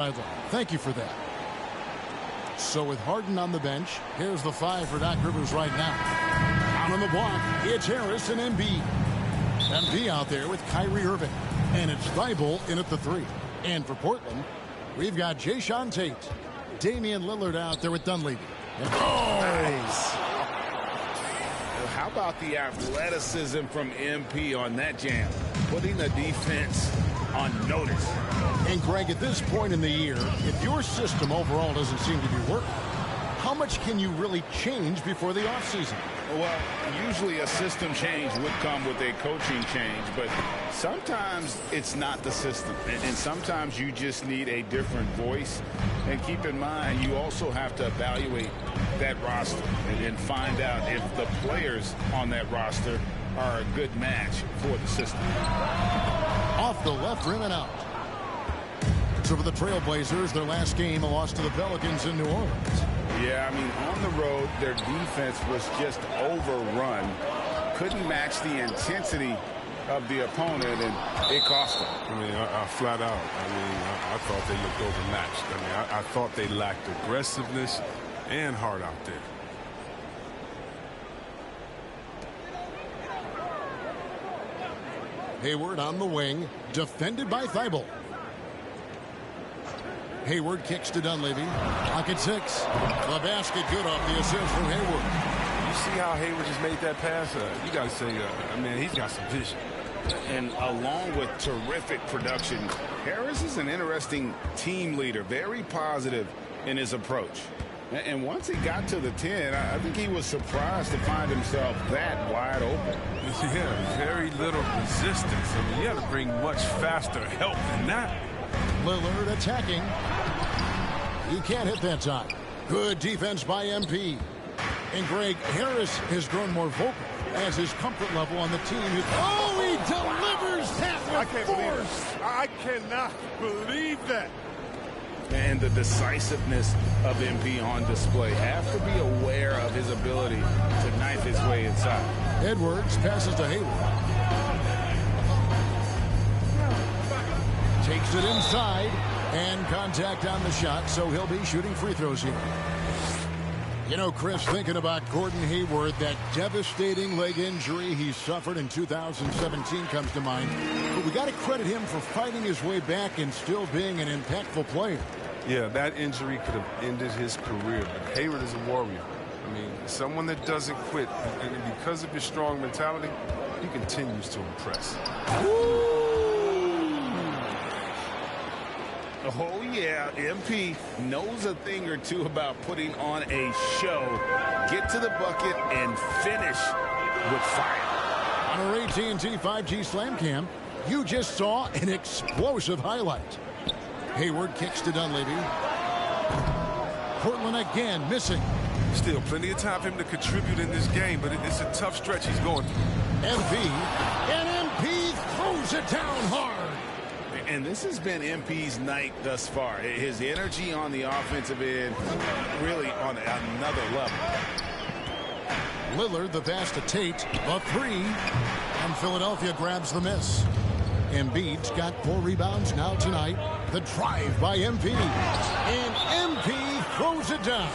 sideline. Thank you for that. So with Harden on the bench, here's the 5 for Doc Rivers right now. Out on the block, it's Harris and Embiid. Embiid out there with Kyrie Irving. And it's Thibault in at the 3. And for Portland, we've got Jayshawn Tate. Damian Lillard out there with Dunleavy. Oh! Nice. How about the athleticism from MP on that jam? Putting the defense on notice. And Greg, at this point in the year, if your system overall doesn't seem to be working, how much can you really change before the offseason? Well, usually a system change would come with a coaching change, but sometimes it's not the system. And sometimes you just need a different voice. And keep in mind, you also have to evaluate that roster and find out if the players on that roster are a good match for the system. Off the left rim and out. So for the Trailblazers, their last game, a loss to the Pelicans in New Orleans. Yeah, I mean, on the road, their defense was just overrun. Couldn't match the intensity of the opponent, and it cost them. I mean, flat out. I thought they looked overmatched. I mean, I thought they lacked aggressiveness and heart out there. Hayward on the wing, defended by Thibault. Hayward kicks to Dunleavy. Pocket 6. The basket good off the assist from Hayward. You see how Hayward just made that pass? You got to say, I mean, he's got some vision. And along with terrific production, Harris is an interesting team leader, very positive in his approach. And once he got to the 10, I think he was surprised to find himself that wide open. Yeah, very little resistance. I mean, you have to bring much faster help than that. Lillard attacking. He can't hit that time. Good defense by MP. And Greg, Harris has grown more vocal as his comfort level on the team is... Oh, he delivers that with force! I cannot believe that. And the decisiveness of MP on display. Have to be aware of his ability to knife his way inside. Edwards passes to Hayward. Takes it inside, and contact on the shot, so he'll be shooting free throws here. You know, Chris, thinking about Gordon Hayward, that devastating leg injury he suffered in 2017 comes to mind. But we got to credit him for fighting his way back and still being an impactful player. Yeah, that injury could have ended his career, but Hayward is a warrior. I mean, someone that doesn't quit, and because of his strong mentality, he continues to impress. Oh, yeah, MP knows a thing or two about putting on a show. Get to the bucket and finish with fire. On our AT&T 5G Slam Cam, you just saw an explosive highlight. Hayward kicks to Dunleavy. Portland again missing. Still plenty of time for him to contribute in this game, but it's a tough stretch he's going through. MP throws it down hard. And this has been MP's night thus far. His energy on the offensive end really on another level. Lillard, the pass to Tate, a 3, and Philadelphia grabs the miss. Embiid's got 4 rebounds now tonight. The drive by MP, and MP throws it down.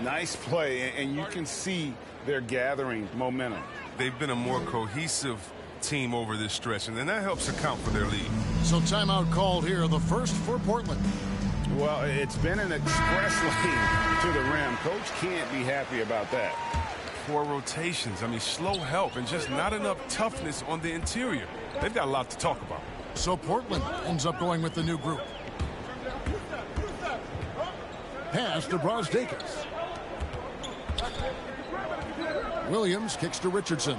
Nice play, and you can see they're gathering momentum. They've been a more cohesive team over this stretch, and then that helps account for their lead. So timeout called here, the first for Portland. Well, it's been an express lane to the rim. Coach can't be happy about that. 4 rotations. I mean, slow help and just not enough toughness on the interior. They've got a lot to talk about. So Portland ends up going with the new group. Pass to Brosdakis. Williams kicks to Richardson.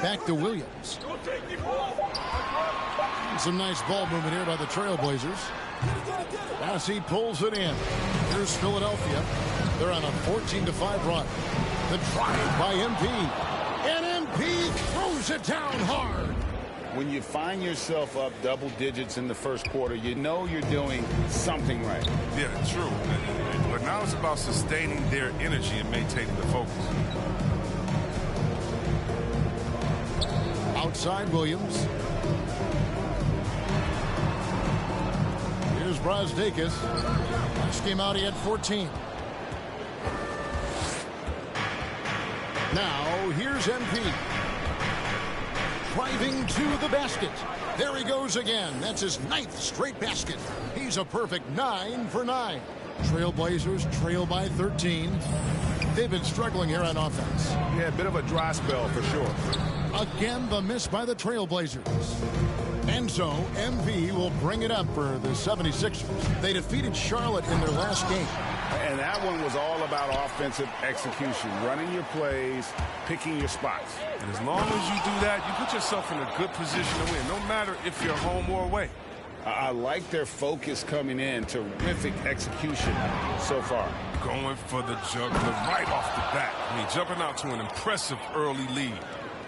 Back to Williams. Some nice ball movement here by the Trailblazers. As he pulls it in. Here's Philadelphia. They're on a 14-5 run. The drive by MP. And MP throws it down hard. When you find yourself up double digits in the first quarter, you know you're doing something right. Yeah, true. But now it's about sustaining their energy and maintaining the focus. Outside Williams. Here's Brasdakis. Last game out, he had 14. Now, here's MP. Driving to the basket. There he goes again. That's his 9th straight basket. He's a perfect 9 for 9. Trailblazers trail by 13. They've been struggling here on offense. Yeah, a bit of a dry spell for sure. Again, the miss by the Trailblazers. And so, MV will bring it up for the 76ers. They defeated Charlotte in their last game. And that one was all about offensive execution, running your plays, picking your spots. And as long as you do that, you put yourself in a good position to win, no matter if you're home or away. I like their focus coming in. Terrific execution so far. Going for the juggler right off the bat. I mean, jumping out to an impressive early lead.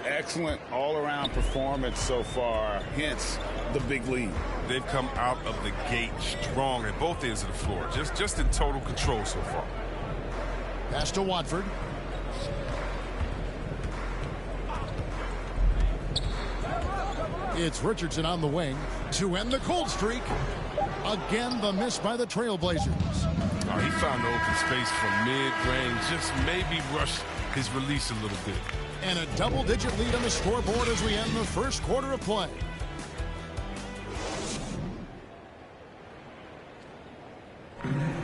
Excellent all-around performance so far, hence the big lead. They've come out of the gate strong at both ends of the floor, just in total control so far. Pass to Watford. It's Richardson on the wing to end the cold streak. Again, the miss by the Trailblazers. Oh, he found the open space from mid-range, just maybe rushed his release a little bit. And a double-digit lead on the scoreboard as we end the first quarter of play.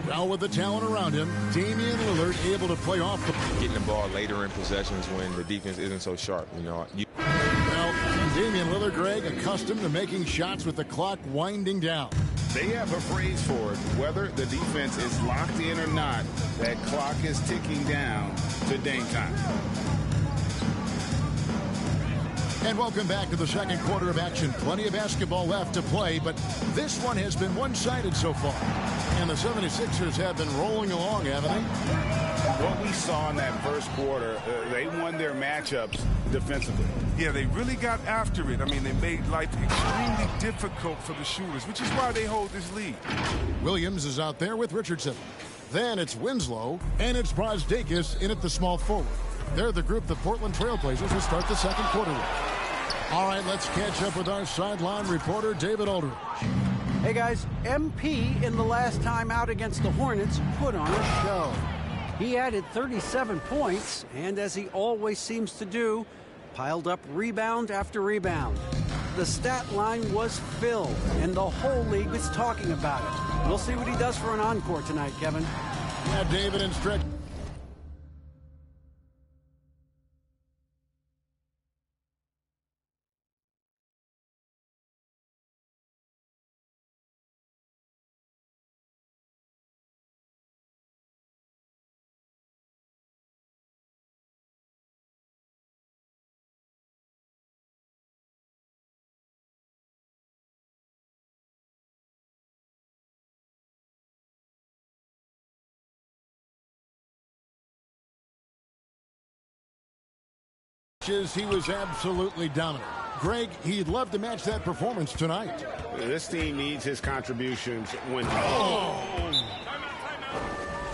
Now with the talent around him, Damian Lillard able to play off the... Getting the ball later in possessions when the defense isn't so sharp, you know. Well, Damian Lillard, Greg, accustomed to making shots with the clock winding down. They have a phrase for it. Whether the defense is locked in or not, that clock is ticking down to Dame time. And welcome back to the second quarter of action. Plenty of basketball left to play, but this one has been one-sided so far. And the 76ers have been rolling along, haven't they? What we saw in that first quarter, they won their matchups defensively. Yeah, they really got after it. I mean, they made life extremely difficult for the shooters, which is why they hold this lead. Williams is out there with Richardson. Then it's Winslow, and it's Brasdakis in at the small forward. They're the group the Portland Trailblazers will start the second quarter with. All right, let's catch up with our sideline reporter, David Aldridge. Hey, guys, MP in the last time out against the Hornets put on a show. He added 37 points, and as he always seems to do, piled up rebound after rebound. The stat line was filled, and the whole league is talking about it. We'll see what he does for an encore tonight, Kevin. Yeah, David and Strick. He was absolutely dominant. Greg, he'd love to match that performance tonight. This team needs his contributions when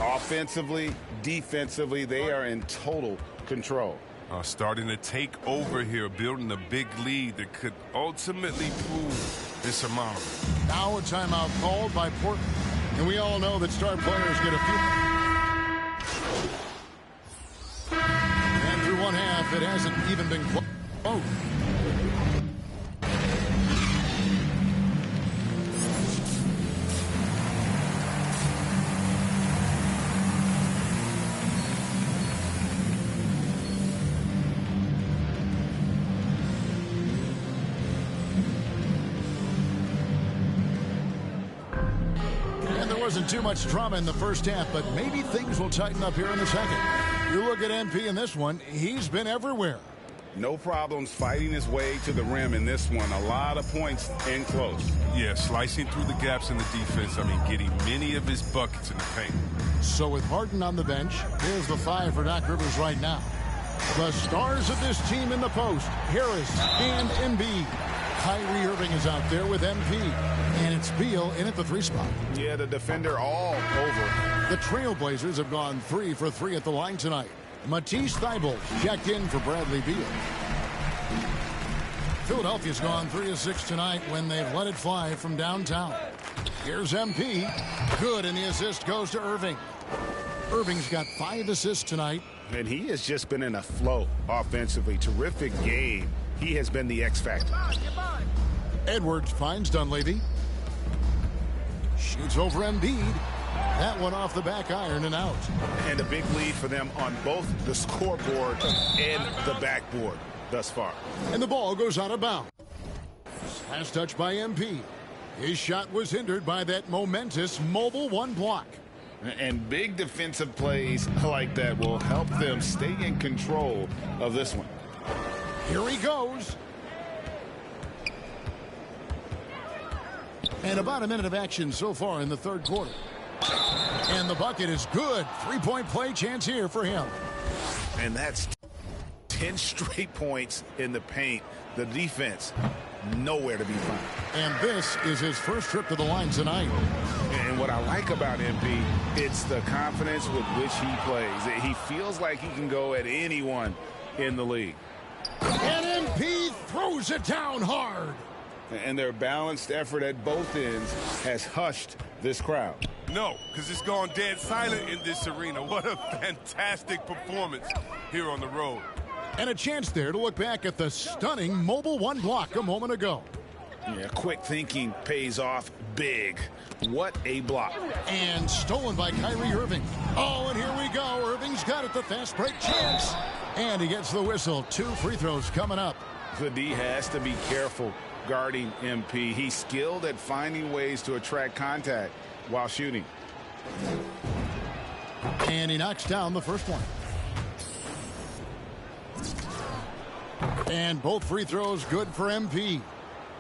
offensively, defensively, they are in total control. Starting to take over here, building a big lead that could ultimately prove insurmountable. Now a timeout called by Portland. And we all know that star players get a few... Through one half, it hasn't even been close. Oh. And there wasn't too much drama in the first half, but maybe things will tighten up here in the second. You look at MP in this one, he's been everywhere. No problems fighting his way to the rim in this one. A lot of points in close. Yeah, slicing through the gaps in the defense. I mean, getting many of his buckets in the paint. So with Harden on the bench, here's the 5 for Doc Rivers right now. The stars of this team in the post, Harris and Embiid. Kyrie Irving is out there with MP. And it's Beal in at the 3 spot. Yeah, the defender all over. The Trailblazers have gone 3 for 3 at the line tonight. Matisse Thybulle checked in for Bradley Beal. Philadelphia's gone 3 of 6 tonight when they've let it fly from downtown. Here's MP. Good, and the assist goes to Irving. Irving's got 5 assists tonight. And he has just been in a flow offensively. Terrific game. He has been the X factor. Edwards finds Dunleavy. Shoots over Embiid. That one off the back iron and out. And a big lead for them on both the scoreboard and the backboard thus far. And the ball goes out of bounds. Last touch by MP. His shot was hindered by that momentous mobile 1 block. And big defensive plays like that will help them stay in control of this one. Here he goes. And about a minute of action so far in the 3rd quarter. And the bucket is good. 3-point play chance here for him. And that's 10 straight points in the paint. The defense, nowhere to be found. And this is his first trip to the line tonight. And what I like about MP, it's the confidence with which he plays. He feels like he can go at anyone in the league. And MP throws it down hard. And their balanced effort at both ends has hushed this crowd. No, because it's gone dead silent in this arena. What a fantastic performance here on the road. And a chance there to look back at the stunning mobile 1 block a moment ago. Yeah, quick thinking pays off big. What a block. And stolen by Kyrie Irving. Oh, and here we go. Irving's got it, the fast break chance. And he gets the whistle. 2 free throws coming up. The D has to be careful guarding MP. He's skilled at finding ways to attract contact while shooting. And he knocks down the first one. And both free throws good for MP.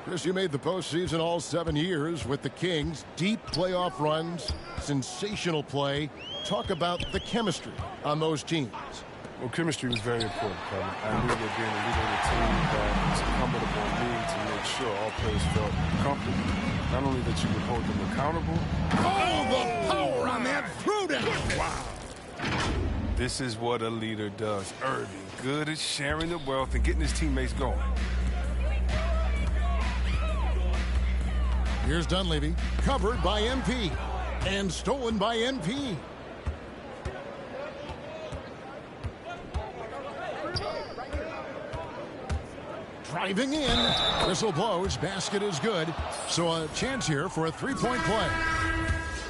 Chris, you made the postseason all 7 years with the Kings. Deep playoff runs, sensational play. Talk about the chemistry on those teams. Well, chemistry was very important, Kevin. I knew that being a leader of the team that it's incumbent upon me to make sure all players felt comfortable. Not only that you would hold them accountable. Oh, the power on that throwdown. Wow. This is what a leader does. Irving, good at sharing the wealth and getting his teammates going. Here's Dunleavy, covered by MP, and stolen by MP. Driving in, whistle blows, basket is good, so a chance here for a 3-point play.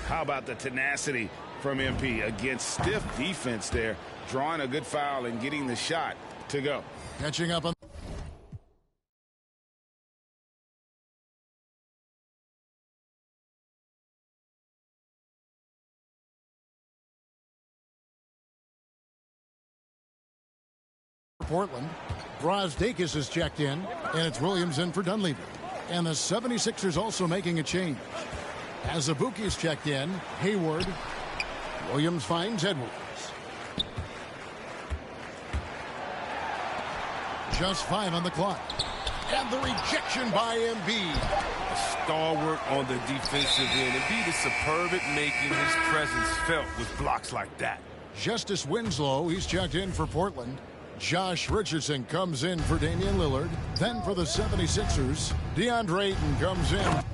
How about the tenacity from MP against stiff defense there, drawing a good foul and getting the shot to go. Catching up on Portland. Brazdeikis is checked in, and it's Williams in for Dunleavy. And the 76ers also making a change. As Azubuike's checked in, Hayward. Williams finds Edwards. Just 5 on the clock. And the rejection by Embiid. Stalwart on the defensive end. Embiid is superb at making his presence felt with blocks like that. Justice Winslow, he's checked in for Portland. Josh Richardson comes in for Damian Lillard. Then for the 76ers, DeAndre Ayton comes in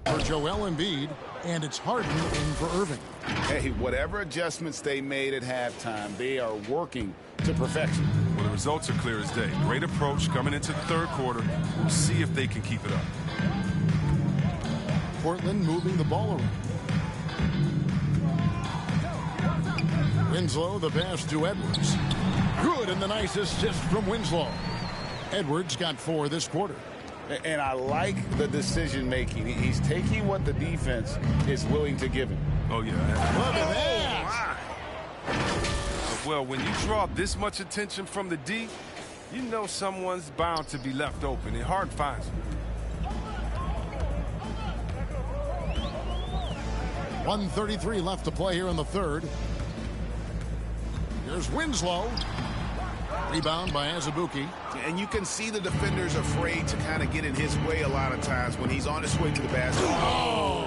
for Joel Embiid. And it's Harden in for Irving. Hey, whatever adjustments they made at halftime, they are working to perfection. Well, the results are clear as day. Great approach coming into the 3rd quarter. We'll see if they can keep it up. Portland moving the ball around. Winslow, the pass to Edwards. Good, and the nice assist from Winslow. Edwards got 4 this quarter. And I like the decision-making. He's taking what the defense is willing to give him. Oh, yeah. Look at that. Well, when you draw this much attention from the D, You know someone's bound to be left open, and Harden finds him. 1:33 left to play here in the third. Here's Winslow. Rebound by Azubuike. And you can see the defender's afraid to kind of get in his way a lot of times when he's on his way to the basket. Oh!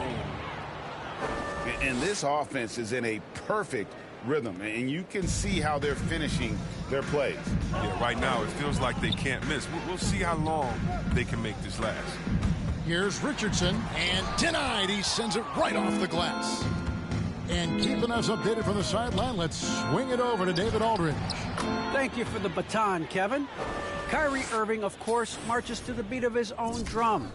And this offense is in a perfect rhythm, and you can see how they're finishing their plays. Yeah, right now it feels like they can't miss. We'll see how long they can make this last. Here's Richardson, and denied. He sends it right off the glass. And keeping us updated from the sideline, let's swing it over to David Aldridge. Thank you for the baton, Kevin. Kyrie Irving, of course, marches to the beat of his own drum.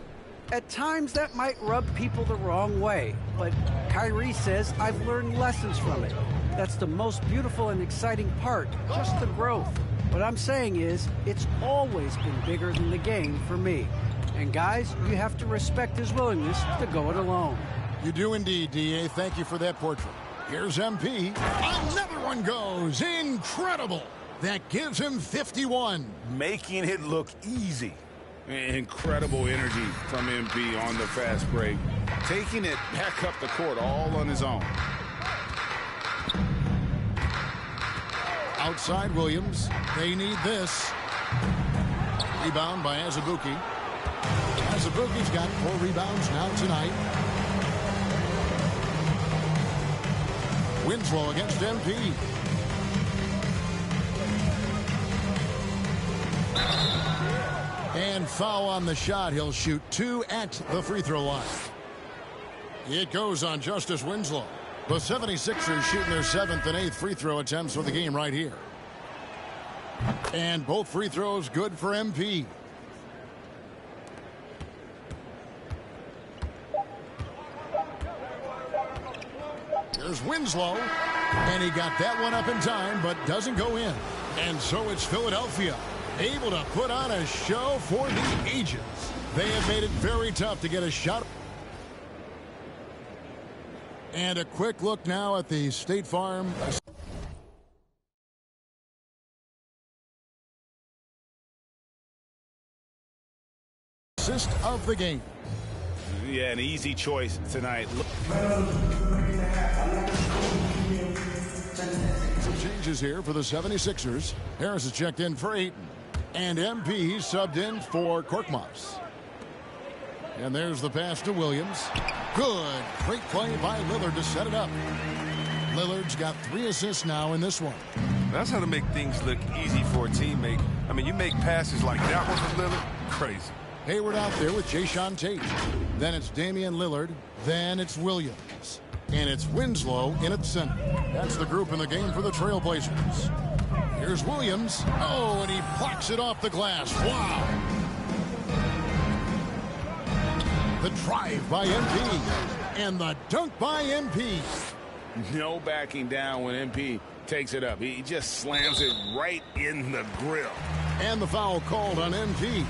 At times, that might rub people the wrong way, but Kyrie says, I've learned lessons from it. That's the most beautiful and exciting part, just the growth. What I'm saying is, it's always been bigger than the game for me. And guys, you have to respect his willingness to go it alone. You do indeed, D.A. Thank you for that portrait. Here's MP. Another one goes. Incredible. That gives him 51. Making it look easy. Incredible energy from MP on the fast break. Taking it back up the court all on his own. Outside Williams. They need this. Rebound by Azubuike. Azubuike's got 4 rebounds now tonight. Winslow against MP. And foul on the shot. He'll shoot 2 at the free throw line. It goes on Justice Winslow. The 76ers shooting their 7th and 8th free throw attempts for the game right here. And both free throws good for MP. There's Winslow. And he got that one up in time, but doesn't go in. And so it's Philadelphia, able to put on a show for the ages. They have made it very tough to get a shot. And a quick look now at the State Farm assist of the game. Yeah, an easy choice tonight. Some changes here for the 76ers. Harris is checked in for Ayton. And MP subbed in for Korkmaz. And there's the pass to Williams. Good. Great play by Lillard to set it up. Lillard's got 3 assists now in this one. That's how to make things look easy for a teammate. I mean, you make passes like that one from Lillard, crazy. Hayward out there with Jayshawn Tate. Then it's Damian Lillard. Then it's Williams. And it's Winslow in at center. That's the group in the game for the Trailblazers. Here's Williams. Oh, and he blocks it off the glass. Wow. The drive by MP. And the dunk by MP. No backing down when MP takes it up. He just slams it right in the grill. And the foul called on MP.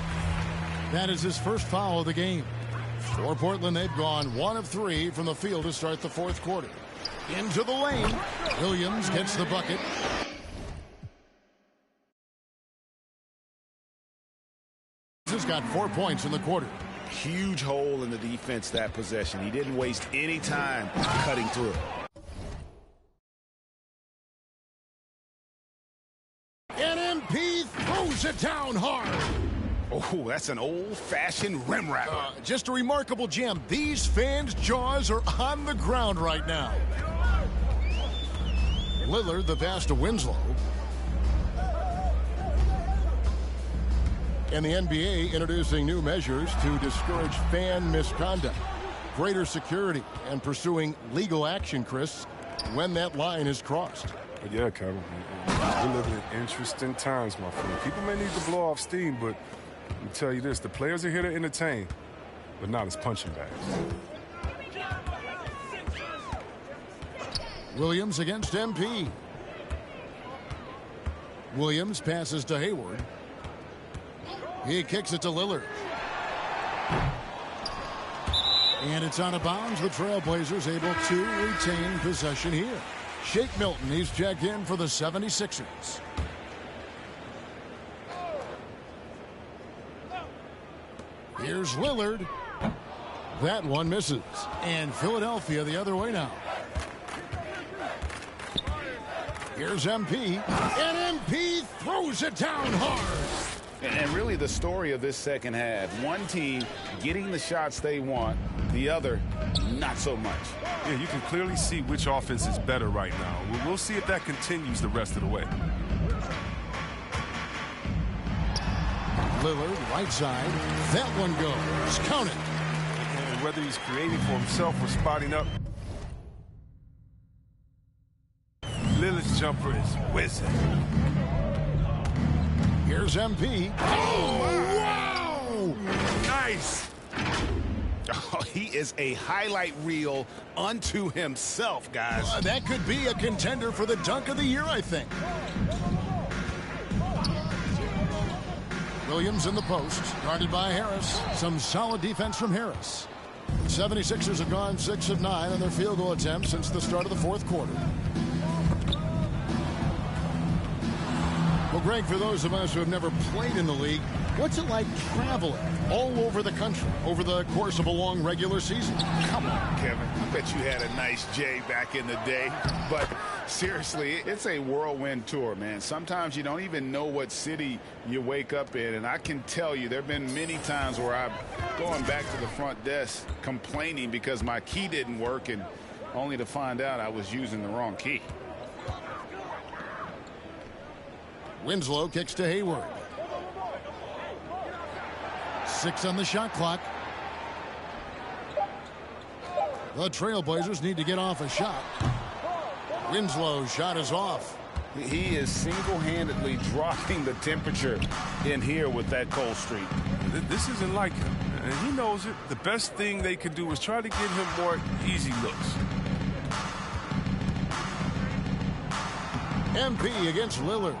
That is his first foul of the game. For Portland, they've gone 1 of 3 from the field to start the 4th quarter. Into the lane. Williams gets the bucket. He's got 4 points in the quarter. Huge hole in the defense that possession. He didn't waste any time cutting through. And MP throws it down hard. Oh, that's an old-fashioned rim wrapper. Just a remarkable gem. These fans' jaws are on the ground right now. Lillard, the pass to Winslow. And the NBA introducing new measures to discourage fan misconduct. Greater security and pursuing legal action, Chris, when that line is crossed. But yeah, Kevin, we're living in interesting times, my friend. People may need to blow off steam, but let me tell you this, the players are here to entertain, but not as punching bags. Williams against MP. Williams passes to Hayward. He kicks it to Lillard. And it's out of bounds. The Trailblazers able to retain possession here. Shake Milton, he's checked in for the 76ers. Here's Lillard. That one misses. And Philadelphia the other way now. Here's MP. And MP throws it down hard. And really the story of this second half, one team getting the shots they want, the other not so much. Yeah, you can clearly see which offense is better right now. We'll see if that continues the rest of the way. Lillard, right side. That one goes. Count it. And whether he's creating for himself or spotting up, Lillard's jumper is whizzing. Here's MP. Oh, wow! Nice. Oh, he is a highlight reel unto himself, guys. That could be a contender for the dunk of the year, I think. Williams in the post, guarded by Harris. Some solid defense from Harris. 76ers have gone 6 of 9 on their field goal attempts since the start of the fourth quarter. Well, Greg, for those of us who have never played in the league, what's it like traveling all over the country over the course of a long regular season? Come on, Kevin. I bet you had a nice J back in the day. But seriously, it's a whirlwind tour, man. Sometimes you don't even know what city you wake up in. And I can tell you there have been many times where I'm going back to the front desk complaining because my key didn't work, and only to find out I was using the wrong key. Winslow kicks to Hayward. 6 on the shot clock. The Trailblazers need to get off a shot. Winslow's shot is off. He is single-handedly dropping the temperature in here with that cold streak. This isn't like him, and he knows it. The best thing they could do is try to give him more easy looks. MP against Lillard.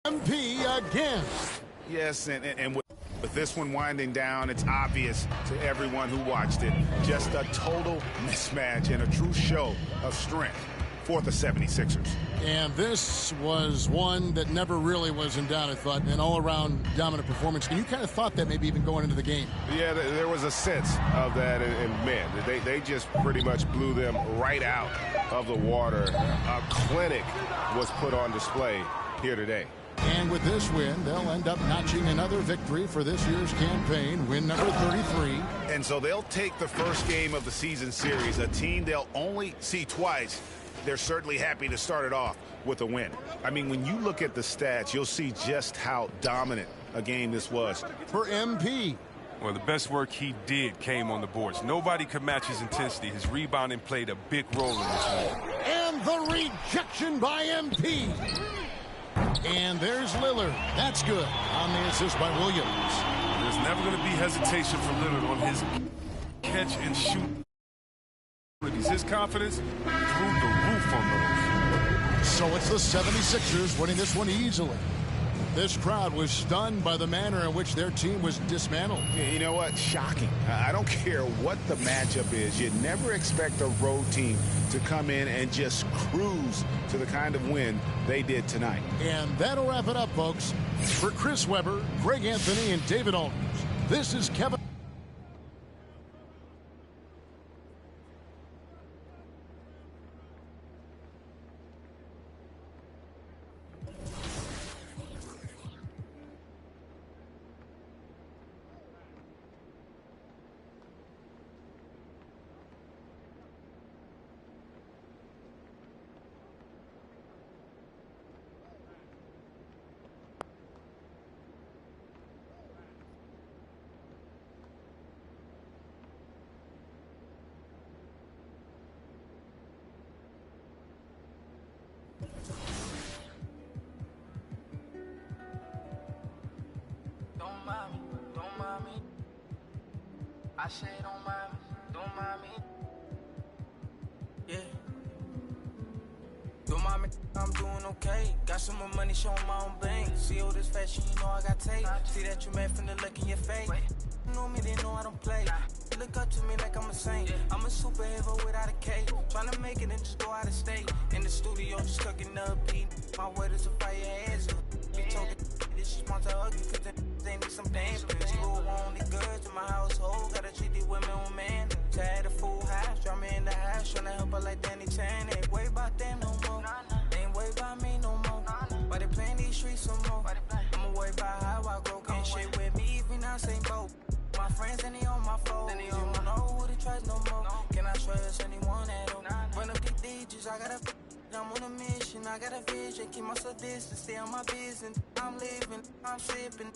MP again. Yes, and with this one winding down, it's obvious to everyone who watched it. Just a total mismatch and a true show of strength for the 76ers. And this was one that never really was in doubt, I thought, an all-around dominant performance. And you kind of thought that maybe even going into the game. Yeah, there was a sense of that, and man, they just pretty much blew them right out of the water. A clinic was put on display here today. And with this win, they'll end up notching another victory for this year's campaign, win number 33. And so they'll take the first game of the season series, a team they'll only see twice. They're certainly happy to start it off with a win. I mean, when you look at the stats, you'll see just how dominant a game this was. For MP. Well, the best work he did came on the boards. Nobody could match his intensity. His rebounding played a big role in this win. And the rejection by MP. And there's Lillard. That's good on the assist by Williams. There's never going to be hesitation for Lillard on his catch and shoot. His confidence through the roof on those. So it's the 76ers winning this one easily. This crowd was stunned by the manner in which their team was dismantled. You know what? Shocking. I don't care what the matchup is. You never expect a road team to come in and just cruise to the kind of win they did tonight. And that'll wrap it up, folks. For Chris Webber, Greg Anthony, and David Aldridge, this is Kevin. I say don't mind me. Yeah. Don't mind me, I'm doing okay. Got some more money, showing my own bank. See all this fashion, you know I got tape. See that you mad from the look in your face. You know me, they know I don't play. Look up to me like I'm a saint. I'm a superhero without a cape. Tryna make it and just go out of state. In the studio, just cooking up beat. My word is a fire ass. Be talking this is want to hug you, cause they need some damn. You only good in my household. Gotta treat these women on man. Tired of full house, draw me in the house. Tryna help her like Danny Chan. Ain't worry about them no more. They ain't worry about me no more. Why they playing these streets some more? I'ma worry about how I grow. Can't shit with me if we not same boat. My friends and they on my phone. You don't know who to trust no more. Can I trust anyone at all? Run up these digits, I gotta. I'm on a mission, I got a vision. Keep myself distant, stay on my business. I'm living, I'm sipping.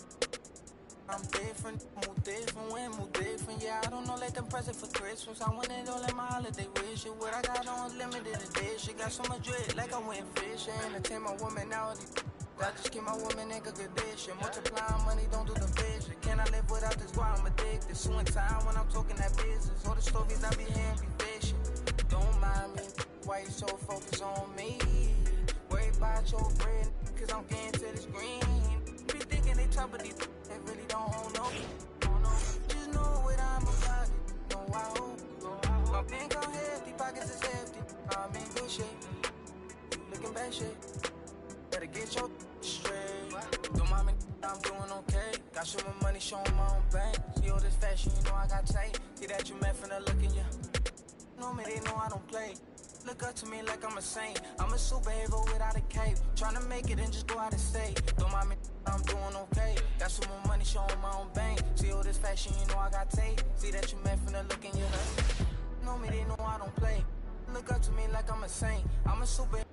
I'm different, move different, yeah, I don't know, let them present for Christmas. I want it all in my holiday wish. What I got on limited edition. Got so much drip, like I went fishing. Entertain my woman now. I just keep my woman in good condition. Multiplying money, don't do the vision. Can I live without this? Why I'm addicted. Soon time when I'm talking that business. All the stories I be hearing be fishing. Don't mind me, why you so focused on me? Worry about your bread, cause I'm getting to this green. Be thinking they top of these, they really don't know. Just know what I'm about it. No, I hope. My bank on hefty, pockets is hefty. I'm in good shape. You looking bad shape. Better get your straight. Don't mind me, I'm doing okay. Got some more money, showing my own bank. See all this fashion, you know I got tape. See that you met from the look in ya. Know me, they know I don't play. Look up to me like I'm a saint. I'm a superhero without a cape. Tryna make it and just go out of state. Don't mind me, I'm doing okay. Got some more money, showing my own bank. See all this fashion, you know I got tape. See that you met from the look in your head. Know me, they know I don't play. Look up to me like I'm a saint. I'm a superhero.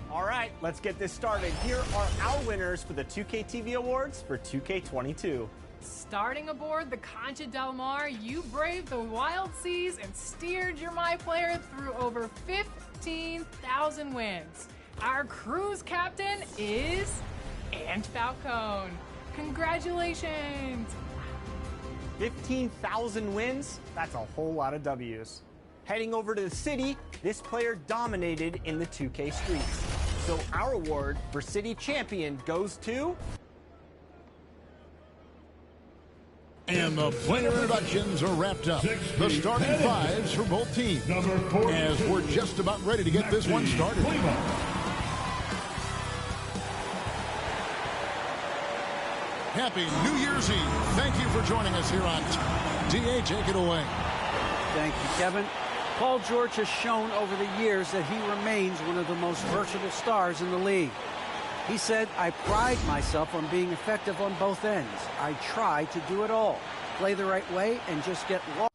All right, let's get this started. Here are our winners for the 2K TV Awards for 2K22. Starting aboard the Concha Del Mar, you braved the wild seas and steered your My Player through over 15,000 wins. Our cruise captain is Ant Falcone. Congratulations! 15,000 wins? That's a whole lot of W's. Heading over to the city, this player dominated in the 2K streets. So our award for city champion goes to... And the player introductions are wrapped up. The starting fives for both teams. As we're just about ready to get this one started. Happy New Year's Eve. Thank you for joining us here on DA. Take it away. Thank you, Kevin. Paul George has shown over the years that he remains one of the most versatile stars in the league. He said, I pride myself on being effective on both ends. I try to do it all. Play the right way and just get lost.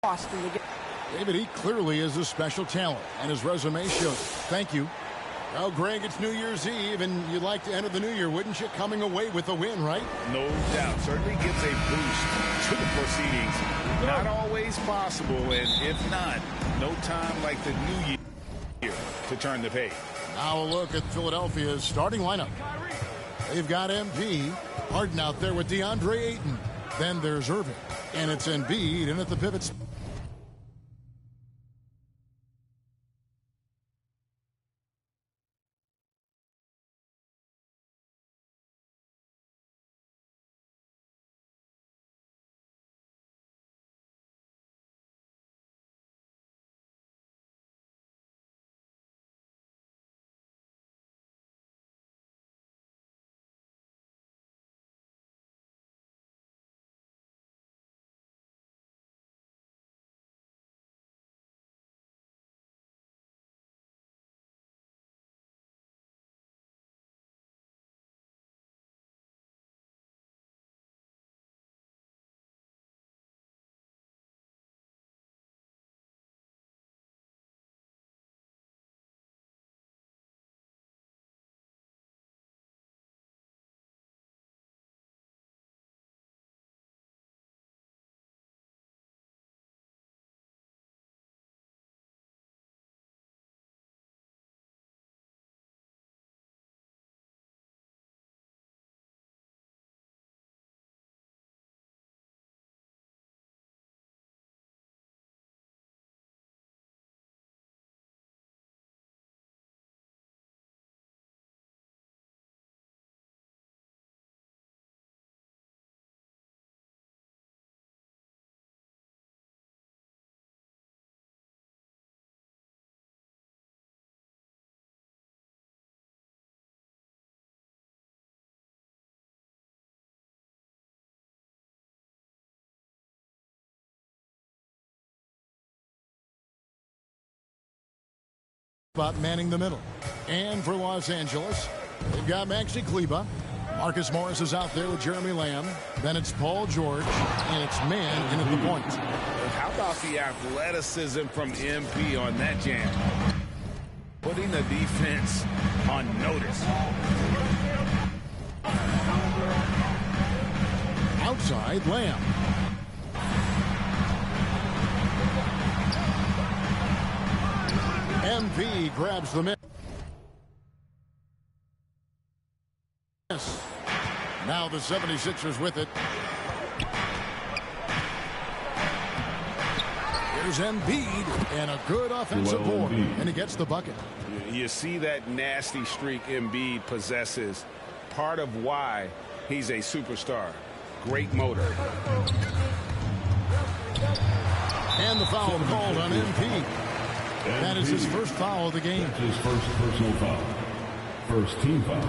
lost in the game. David, he clearly is a special talent, and his resume shows. Thank you. Well, Greg, it's New Year's Eve, and you'd like to enter the new year, wouldn't you? Coming away with a win, right? No doubt. Certainly gives a boost to the proceedings. Not always possible, and if not, no time like the new year to turn the page. Now a look at Philadelphia's starting lineup. They've got MP, Harden out there with DeAndre Ayton. Then there's Irving, and it's Embiid in at the pivots. About manning the middle. And for Los Angeles, they've got Maxi Kleba. Marcus Morris is out there with Jeremy Lamb. Then it's Paul George, and it's man in at the point. How about the athleticism from MP on that jam? Putting the defense on notice. Outside, Lamb. MP grabs the miss. Now the 76ers with it. Here's Embiid and a good offensive board, and he gets the bucket. You see that nasty streak Embiid possesses. Part of why he's a superstar. Great motor. And the foul called on MP. That is his first foul of the game. That's his first personal foul. First team foul.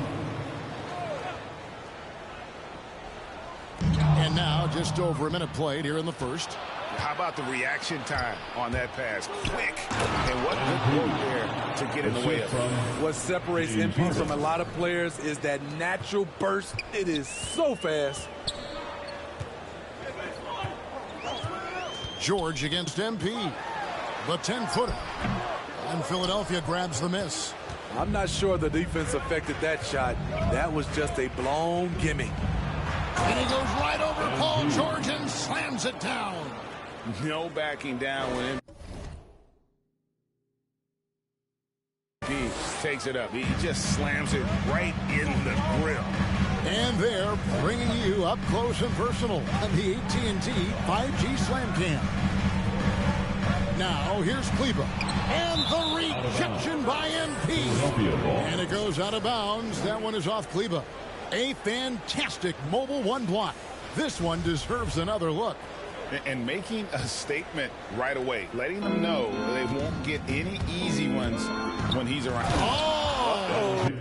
And now just over a minute played here in the first. How about the reaction time on that pass? Quick. And what good work there to get in the way of it. What separates MP from a lot of players is that natural burst. It is so fast. George against MP. The 10-footer. And Philadelphia grabs the miss. I'm not sure the defense affected that shot. That was just a blown gimme. And he goes right over Paul George and slams it down. No backing down when MP takes it up. He just slams it right in the grill. And they're bringing you up close and personal on the AT&T 5G Slam Cam. Now, here's Kleba. And the rejection by MP. And it goes out of bounds. That one is off Kleba. A fantastic mobile one block. This one deserves another look. And making a statement right away. Letting them know they won't get any easy ones when he's around. Oh!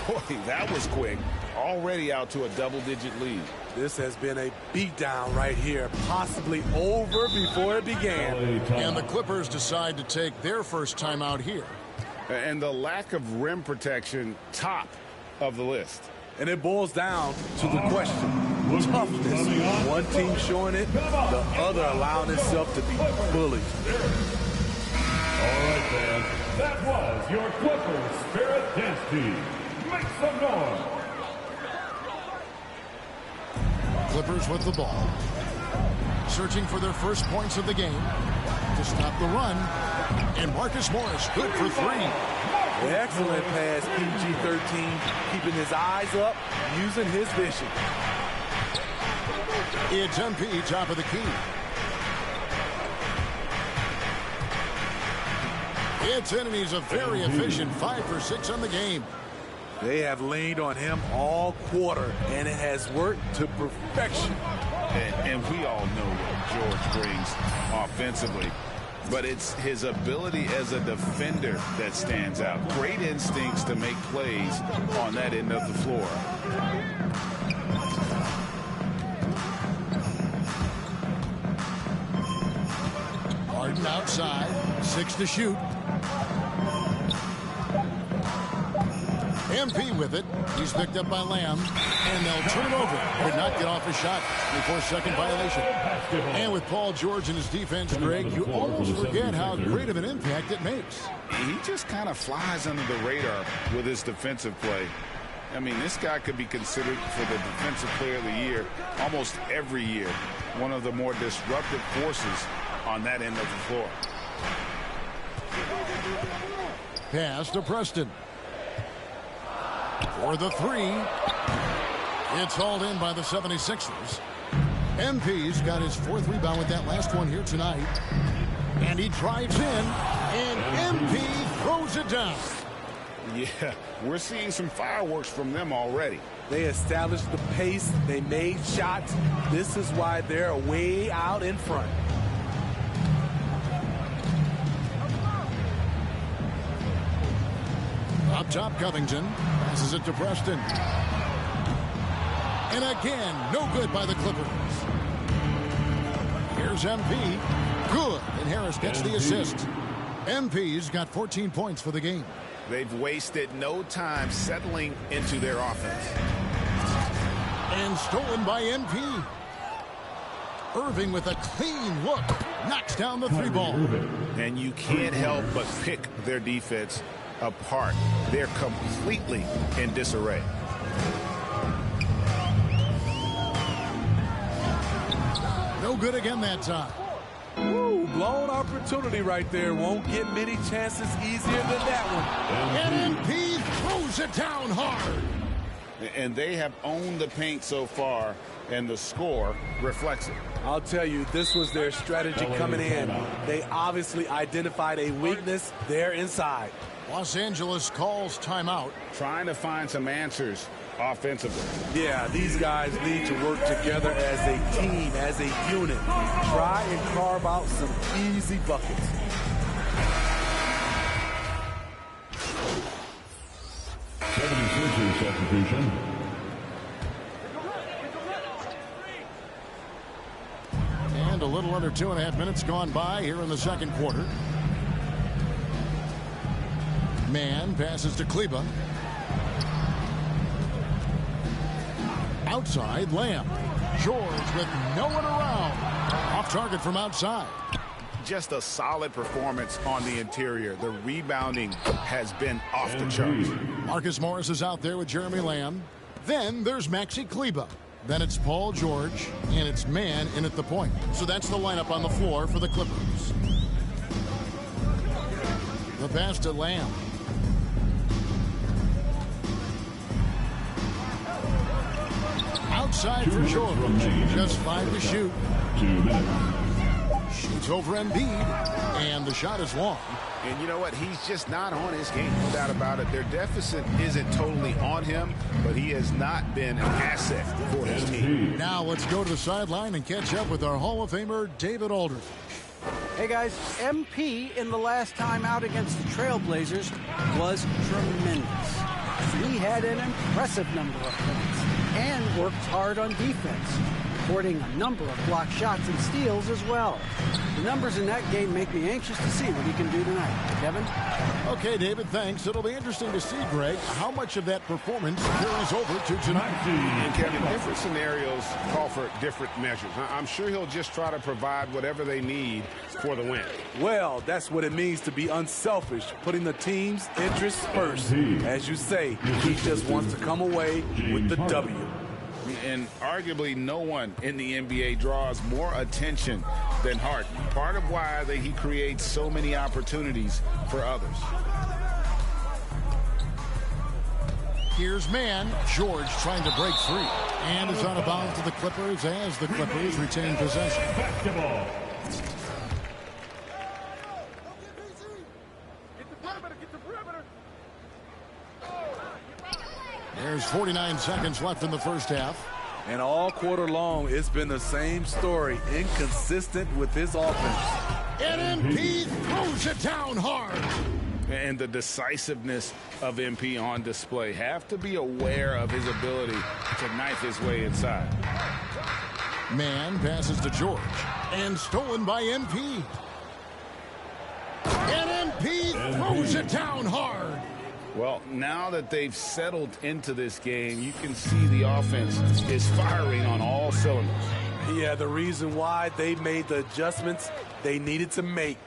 Boy, that was quick. Already out to a double-digit lead. This has been a beatdown right here, possibly over before it began. And the Clippers decide to take their first timeout here. And the lack of rim protection, top of the list. And it boils down to the question, toughness. One team showing it, the other allowing itself to be bullied. All right, fans. That was your Clippers Spirit Dance Team. Make some noise. Clippers with the ball. Searching for their first points of the game. To stop the run. And Marcus Morris good for three. Excellent pass, PG-13, keeping his eyes up, using his vision. It's MP top of the key. It's in, and he's a very efficient 5 for 6 on the game. They have leaned on him all quarter, and it has worked to perfection. And we all know what George brings offensively. But it's his ability as a defender that stands out. Great instincts to make plays on that end of the floor. Harden outside, 6 to shoot. MP with it. He's picked up by Lamb, and they'll turn it over. Could not get off his shot before second violation. And with Paul George and his defense, Greg, you almost forget how great of an impact it makes. He just kind of flies under the radar with his defensive play. I mean, this guy could be considered for the Defensive Player of the Year almost every year. One of the more disruptive forces on that end of the floor. Pass to Preston. For the three. It's hauled in by the 76ers. MP's got his 4th rebound with that last one here tonight. And he drives in, and MP throws it down. Yeah, we're seeing some fireworks from them already. They established the pace. They made shots. This is why they're way out in front. Up top, Covington passes it to Preston. And again, no good by the Clippers. Here's MP. Good. And Harris gets the assist. MP's got 14 points for the game. They've wasted no time settling into their offense. And stolen by MP. Irving with a clean look. Knocks down the 3-ball. And you can't help but pick their defense apart. They're completely in disarray. No good again that time. Ooh, blown opportunity right there. Won't get many chances easier than that one. And MP throws it down hard. And they have owned the paint so far, and the score reflects it. I'll tell you, this was their strategy coming in. They obviously identified a weakness there inside. Los Angeles calls timeout. Trying to find some answers offensively. Yeah, these guys need to work together as a team, as a unit. Try and carve out some easy buckets. Substitution. And a little under 2.5 minutes gone by here in the second quarter. Man passes to Kleba. Outside, Lamb. George with no one around. Off target from outside. Just a solid performance on the interior. The rebounding has been off the charts. Marcus Morris is out there with Jeremy Lamb. Then there's Maxi Kleba. Then it's Paul George, and it's Man in at the point. So that's the lineup on the floor for the Clippers. The pass to Lamb. Outside for George. Just 5 to shoot. 2 minutes. Shoots over Embiid, and the shot is long. And you know what? He's just not on his game, no doubt about it. Their deficit isn't totally on him, but he has not been an asset for his team. Now let's go to the sideline and catch up with our Hall of Famer, David Aldridge. Hey guys, MP in the last time out against the Trailblazers was tremendous. he had an impressive number of points and worked hard on defense, recording a number of blocked shots and steals as well. The numbers in that game make me anxious to see what he can do tonight. Kevin? Okay, David, thanks. It'll be interesting to see, Greg, how much of that performance carries over to tonight. And Kevin, different scenarios call for different measures. I'm sure he'll just try to provide whatever they need for the win. Well, that's what it means to be unselfish, putting the team's interests first. As you say, he just wants to come away with the W. And arguably no one in the NBA draws more attention than Harden. Part of why he creates so many opportunities for others. Here's man. George trying to break free. And is out of bounds to the Clippers as the Clippers retain possession. Basketball. There's 49 seconds left in the first half. And all quarter long, it's been the same story, inconsistent with his offense. And MP throws it down hard. And the decisiveness of MP on display. Have to be aware of his ability to knife his way inside. Man passes to George. And stolen by MP. And MP throws it down hard. Well, now that they've settled into this game, you can see the offense is firing on all cylinders. Yeah, the reason why they made the adjustments they needed to make.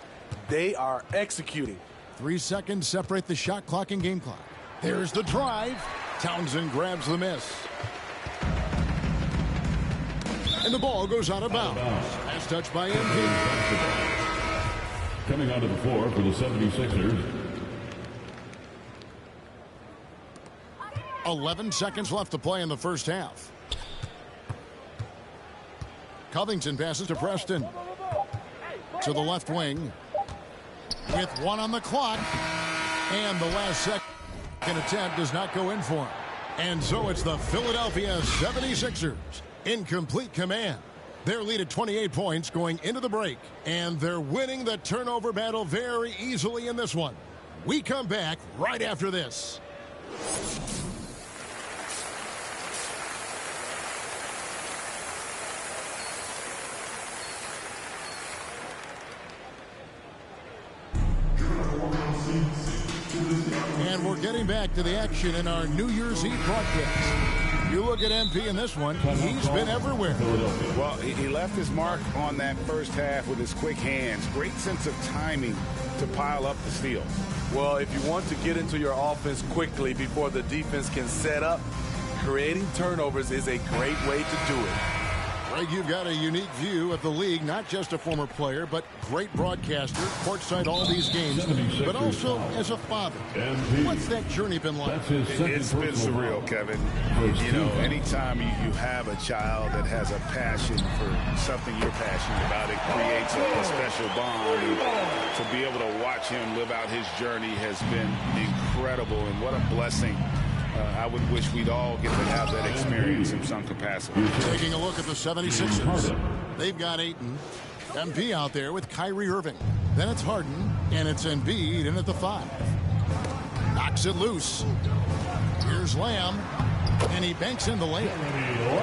They are executing. 3 seconds separate the shot clock and game clock. There's the drive. Townsend grabs the miss. And the ball goes out of bounds. As touched by MP. Coming onto the floor for the 76ers. 11 seconds left to play in the first half. Covington passes to Preston. To the left wing. With 1 on the clock. And the last second attempt does not go in for him. And so it's the Philadelphia 76ers in complete command. Their lead at 28 points going into the break. And they're winning the turnover battle very easily in this one. We come back right after this. And we're getting back to the action in our New Year's Eve broadcast. You look at MP in this one, he's been everywhere. Well, he left his mark on that first half with his quick hands. Great sense of timing to pile up the steals. Well, if you want to get into your offense quickly before the defense can set up, creating turnovers is a great way to do it. Greg, you've got a unique view of the league, not just a former player, but great broadcaster, courtside all these games, but also as a father. What's that journey been like? It's been surreal, Kevin. You know, anytime you have a child that has a passion for something you're passionate about, it creates a special bond. And to be able to watch him live out his journey has been incredible, and what a blessing. I would wish we'd all get to have that experience in some capacity. Taking a look at the 76ers. They've got Ayton. MP out there with Kyrie Irving. Then it's Harden, and it's Embiid in at the 5. Knocks it loose. Here's Lamb, and he banks in the layup.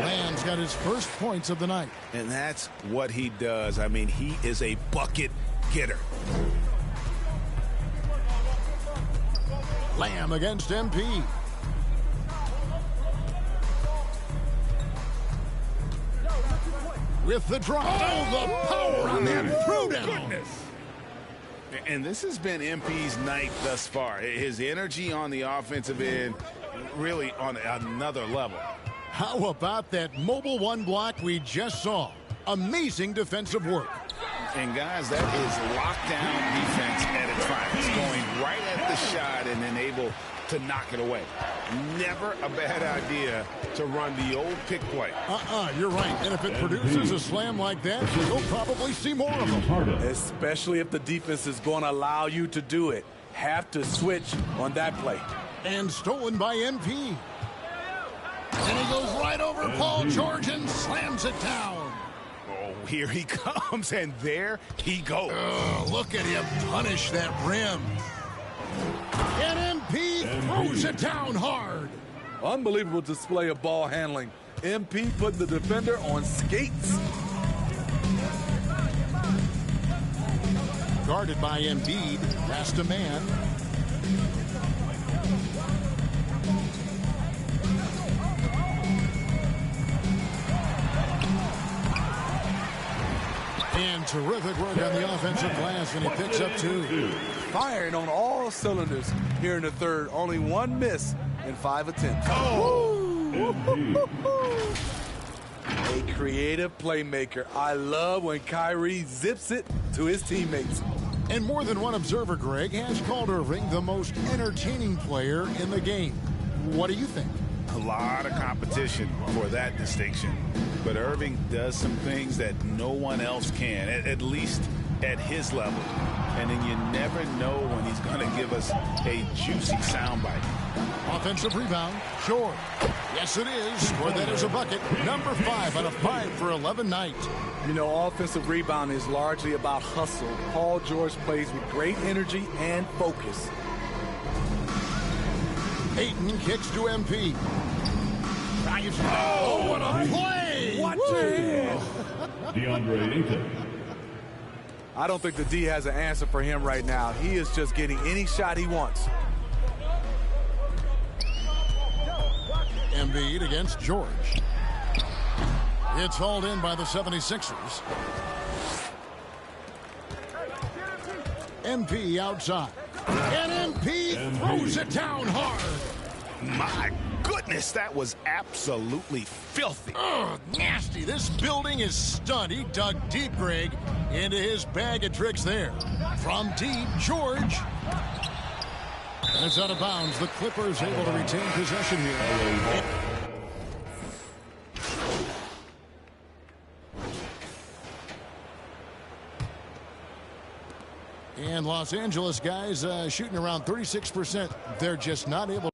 Lamb's got his first points of the night. And that's what he does. I mean, he is a bucket getter. Lamb against MP. With the drive. Oh, the power on that throwdown. And this has been MP's night thus far. His energy on the offensive end really on another level. How about that mobile one block we just saw? Amazing defensive work. And guys, that is lockdown defense at its finest. Going right at the shot and then able to knock it away. Never a bad idea to run the old pick play. You're right. And if it produces a slam like that, you'll probably see more of them. Especially if the defense is going to allow you to do it. Have to switch on that play. And stolen by MP. And he goes right over Paul George and slams it down. Oh, here he comes, and there he goes. Oh, look at him punish that rim. And MP throws it down hard. Unbelievable display of ball handling. MP putting the defender on skates. Guarded by Embiid. Pass to man. And terrific work on the offensive glass, and he picks up 2. Firing on all cylinders here in the third. Only one miss in 5 attempts. A creative playmaker. I love when Kyrie zips it to his teammates. And more than one observer, Greg, has called Irving the most entertaining player in the game. What do you think? A lot of competition for that distinction. But Irving does some things that no one else can, at least at his level. And then you never know when he's going to give us a juicy soundbite. Offensive rebound, George. Yes, it is. For that is a bucket. Number 5 on a 5 for 11 night. You know, offensive rebound is largely about hustle. Paul George plays with great energy and focus. Ayton kicks to MP. Oh, what a play! Watch it! DeAndre Ayton. I don't think the D has an answer for him right now. He is just getting any shot he wants. Embiid against George. It's hauled in by the 76ers. MP outside. And MP throws it down hard. My goodness, that was absolutely filthy. Ugh, nasty. This building is stunned. He dug deep, Greg, into his bag of tricks there. From deep, George. And it's out of bounds. The Clippers able to retain possession here. And Los Angeles guys shooting around 36%. They're just not able.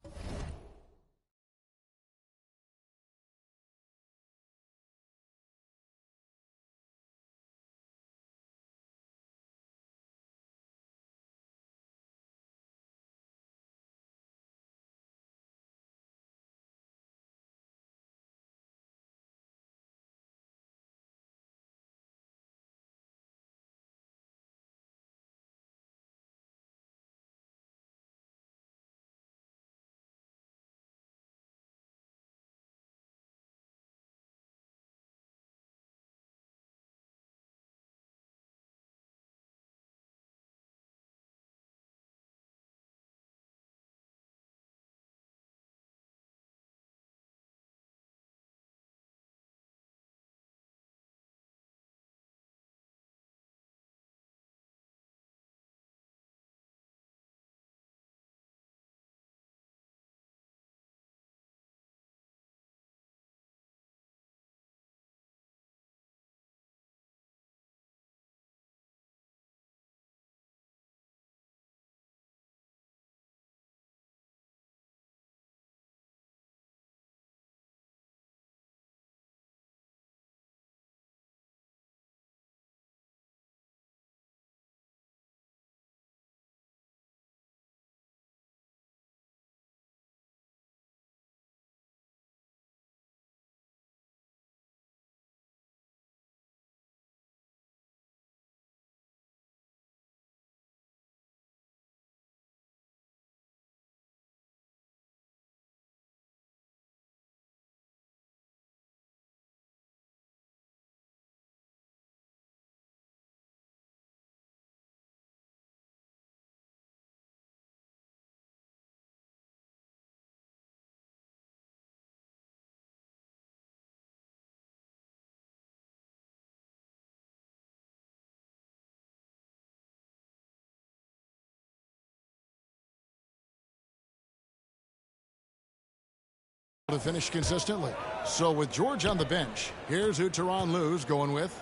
To finish consistently. So with George on the bench, here's who Tyronn Lue's going with.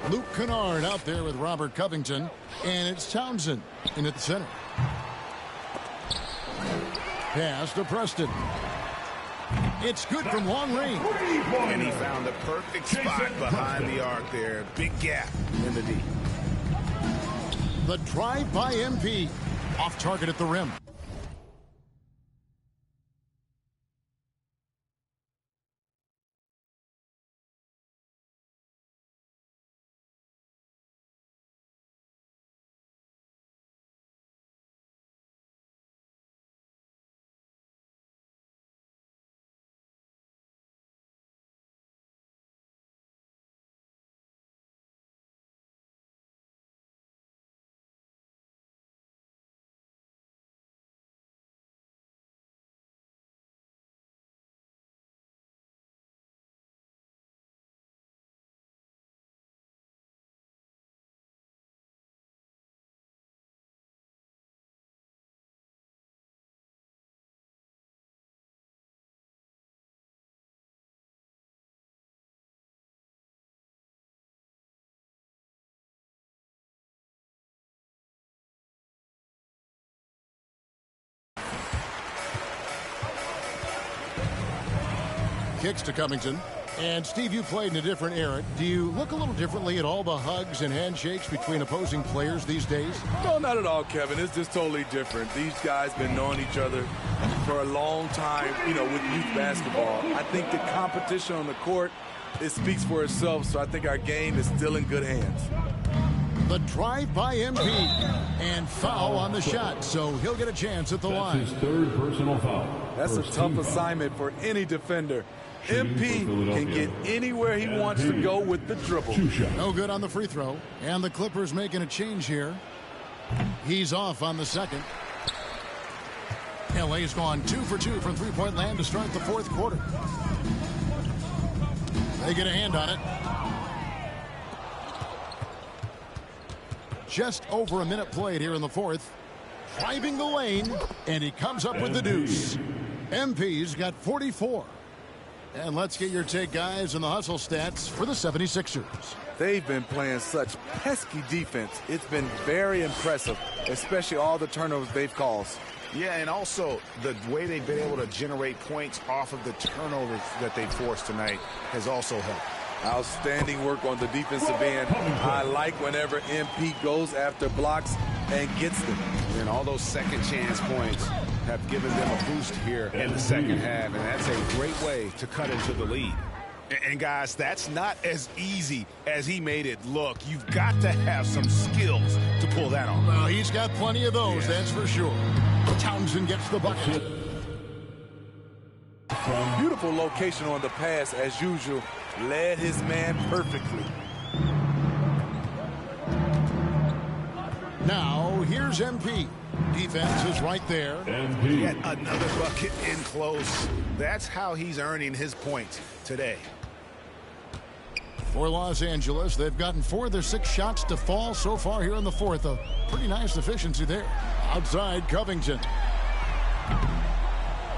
Luke Kennard out there with Robert Covington, and it's Townsend in at the center. Pass to Preston. It's good from long range. And he found the perfect spot behind the arc there. Big gap in the D. The drive by MP. Off target at the rim. kicks to Covington. And, Steve, you played in a different era. Do you look a little differently at all the hugs and handshakes between opposing players these days? No, not at all, Kevin. It's just totally different. These guys been knowing each other for a long time, with youth basketball. I think the competition on the court, it speaks for itself, so I think our game is still in good hands. The drive by MP and foul on the shot, so he'll get a chance at the line. His third personal foul. That's a tough assignment for any defender. MP can get anywhere he wants to go with the dribble. No good on the free throw, and the Clippers making a change here. He's off on the second. LA's gone 2 for 2 from three-point land to start the fourth quarter. They get a hand on it. Just over a minute played here in the fourth. Driving the lane, and he comes up with the deuce. MP's got 44. And let's get your take, guys, on the hustle stats for the 76ers. They've been playing such pesky defense. It's been very impressive, especially all the turnovers they've caused. Yeah, and also the way they've been able to generate points off of the turnovers that they forced tonight has also helped. Outstanding work on the defensive end. I like whenever MP goes after blocks and gets them. And all those second chance points have given them a boost here in the second half, and that's a great way to cut into the lead. And guys, that's not as easy as he made it look. You've got to have some skills to pull that off. Well, he's got plenty of those, that's for sure. Townsend gets the bucket. Beautiful location on the pass, as usual. Led his man perfectly. Now, here's MP. Defense is right there. Yet another bucket in close. That's how he's earning his points today. For Los Angeles, they've gotten 4 of their 6 shots to fall so far here in the fourth. A pretty nice efficiency there. Outside, Covington.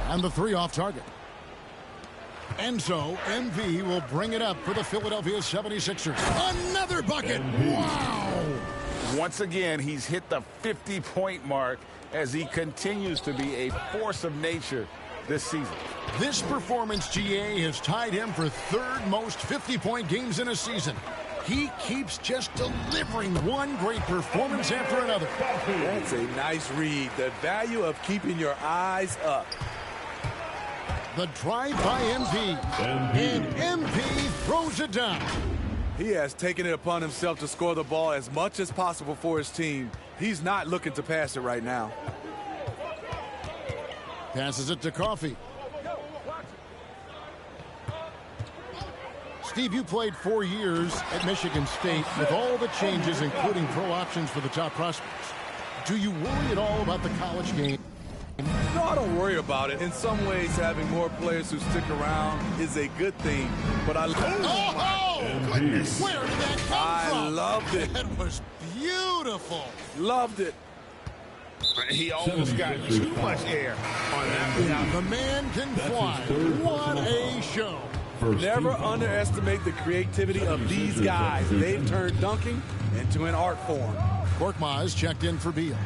And the 3 off target. And so, MV will bring it up for the Philadelphia 76ers. Another bucket! Wow! Once again, he's hit the 50-point mark as he continues to be a force of nature this season. This performance, GA, has tied him for 3rd most 50-point games in a season. He keeps just delivering one great performance after another. That's a nice read. The value of keeping your eyes up. The drive by MP. And MP throws it down. He has taken it upon himself to score the ball as much as possible for his team. He's not looking to pass it right now. Passes it to Coffey. Steve, you played 4 years at Michigan State with all the changes, including pro options for the top prospects. Do you worry at all about the college game? No, I don't worry about it. In some ways, having more players who stick around is a good thing. But I goodness. Where did that come from? I loved it. That was beautiful. Loved it. He almost got too much air on that one. Now, the man can fly. What a show. Never underestimate the creativity of these guys. They've turned dunking into an art form. Korkmaz checked in for Beal.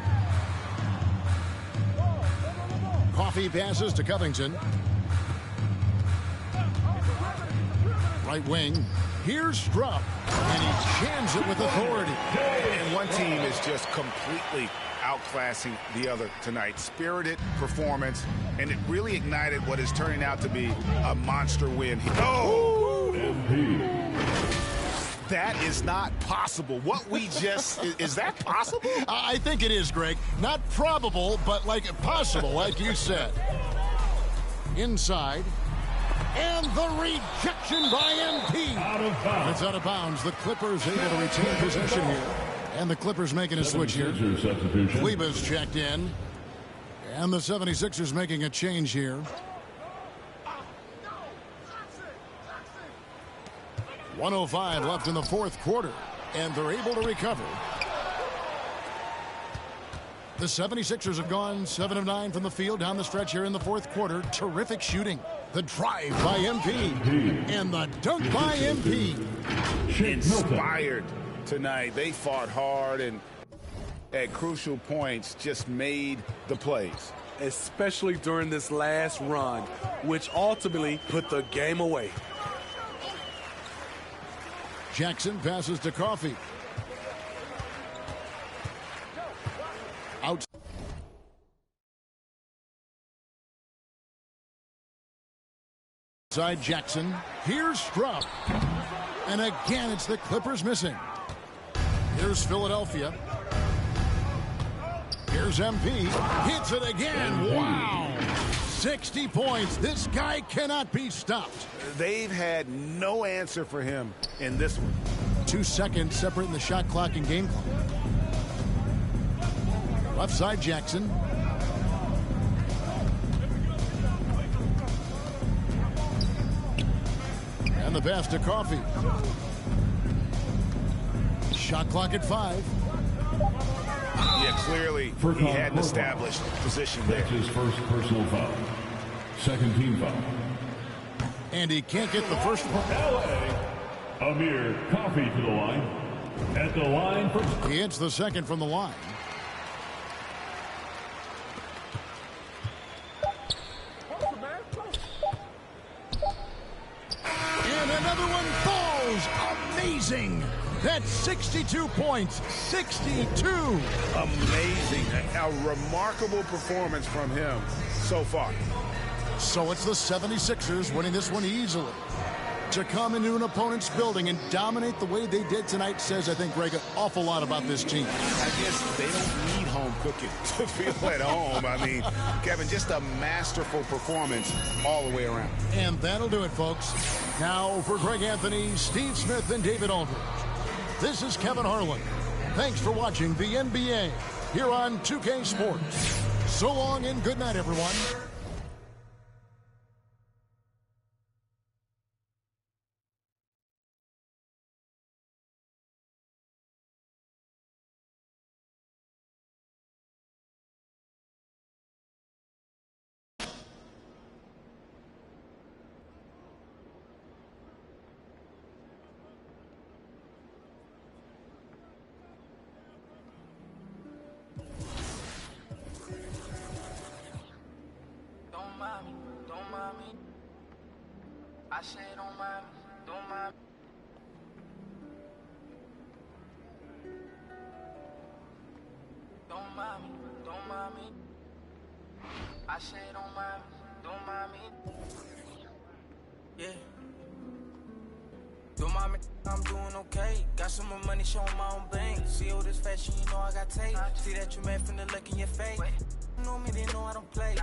Coffey passes to Covington. Right wing. Here's Strupp. And he jams it with authority. And one team is just completely outclassing the other tonight. Spirited performance, and it really ignited what is turning out to be a monster win. Oh! That is not possible. What we just, is that possible? I think it is, Greg. Not probable, but like possible, like you said. Inside. And the rejection by MP. Out of bounds. It's out of bounds. The Clippers able to retain possession here. And the Clippers making a switch here. Kleba's checked in. And the 76ers making a change here. 1:05 left in the fourth quarter. And they're able to recover. The 76ers have gone 7 of 9 from the field down the stretch here in the fourth quarter. Terrific shooting. The drive by MP. And the dunk by MP. Inspired tonight. They fought hard and at crucial points just made the plays. especially during this last run, which ultimately put the game away. Jackson passes to Coffey. Outside Jackson. Here's Strupp. And again, it's the Clippers missing. Here's Philadelphia. Here's MP. Hits it again. Wow. 60 points. This guy cannot be stopped. They've had no answer for him in this one. 2 seconds separating the shot clock and game clock. Left side Jackson. And the pass to Coffey. Shot clock at 5. Yeah, clearly he hadn't established position there. That's his first personal foul. Second team foul. And he can't get the first one. LA, Amir Coffey to the line. At the line for... He hits the second from the line. And another one falls. Amazing. That's 62 points. 62. Amazing. A remarkable performance from him so far. So it's the 76ers winning this one easily. To come into an opponent's building and dominate the way they did tonight says, I think, Greg, an awful lot about this team. I guess they don't need home cooking to feel at home. I mean, Kevin, just a masterful performance all the way around. And that'll do it, folks. Now for Greg Anthony, Steve Smith, and David Aldridge, this is Kevin Harlan. Thanks for watching the NBA here on 2K Sports. So long and good night, everyone. I said don't mind me, don't mind me. Don't mind me, don't mind me. I said don't mind me, don't mind me. Yeah. Don't mind me, I'm doing okay. Got some more money, showing my own bank. See all this fashion, you know I got tape. See that you mad from the look in your face. You know me, they know I don't play.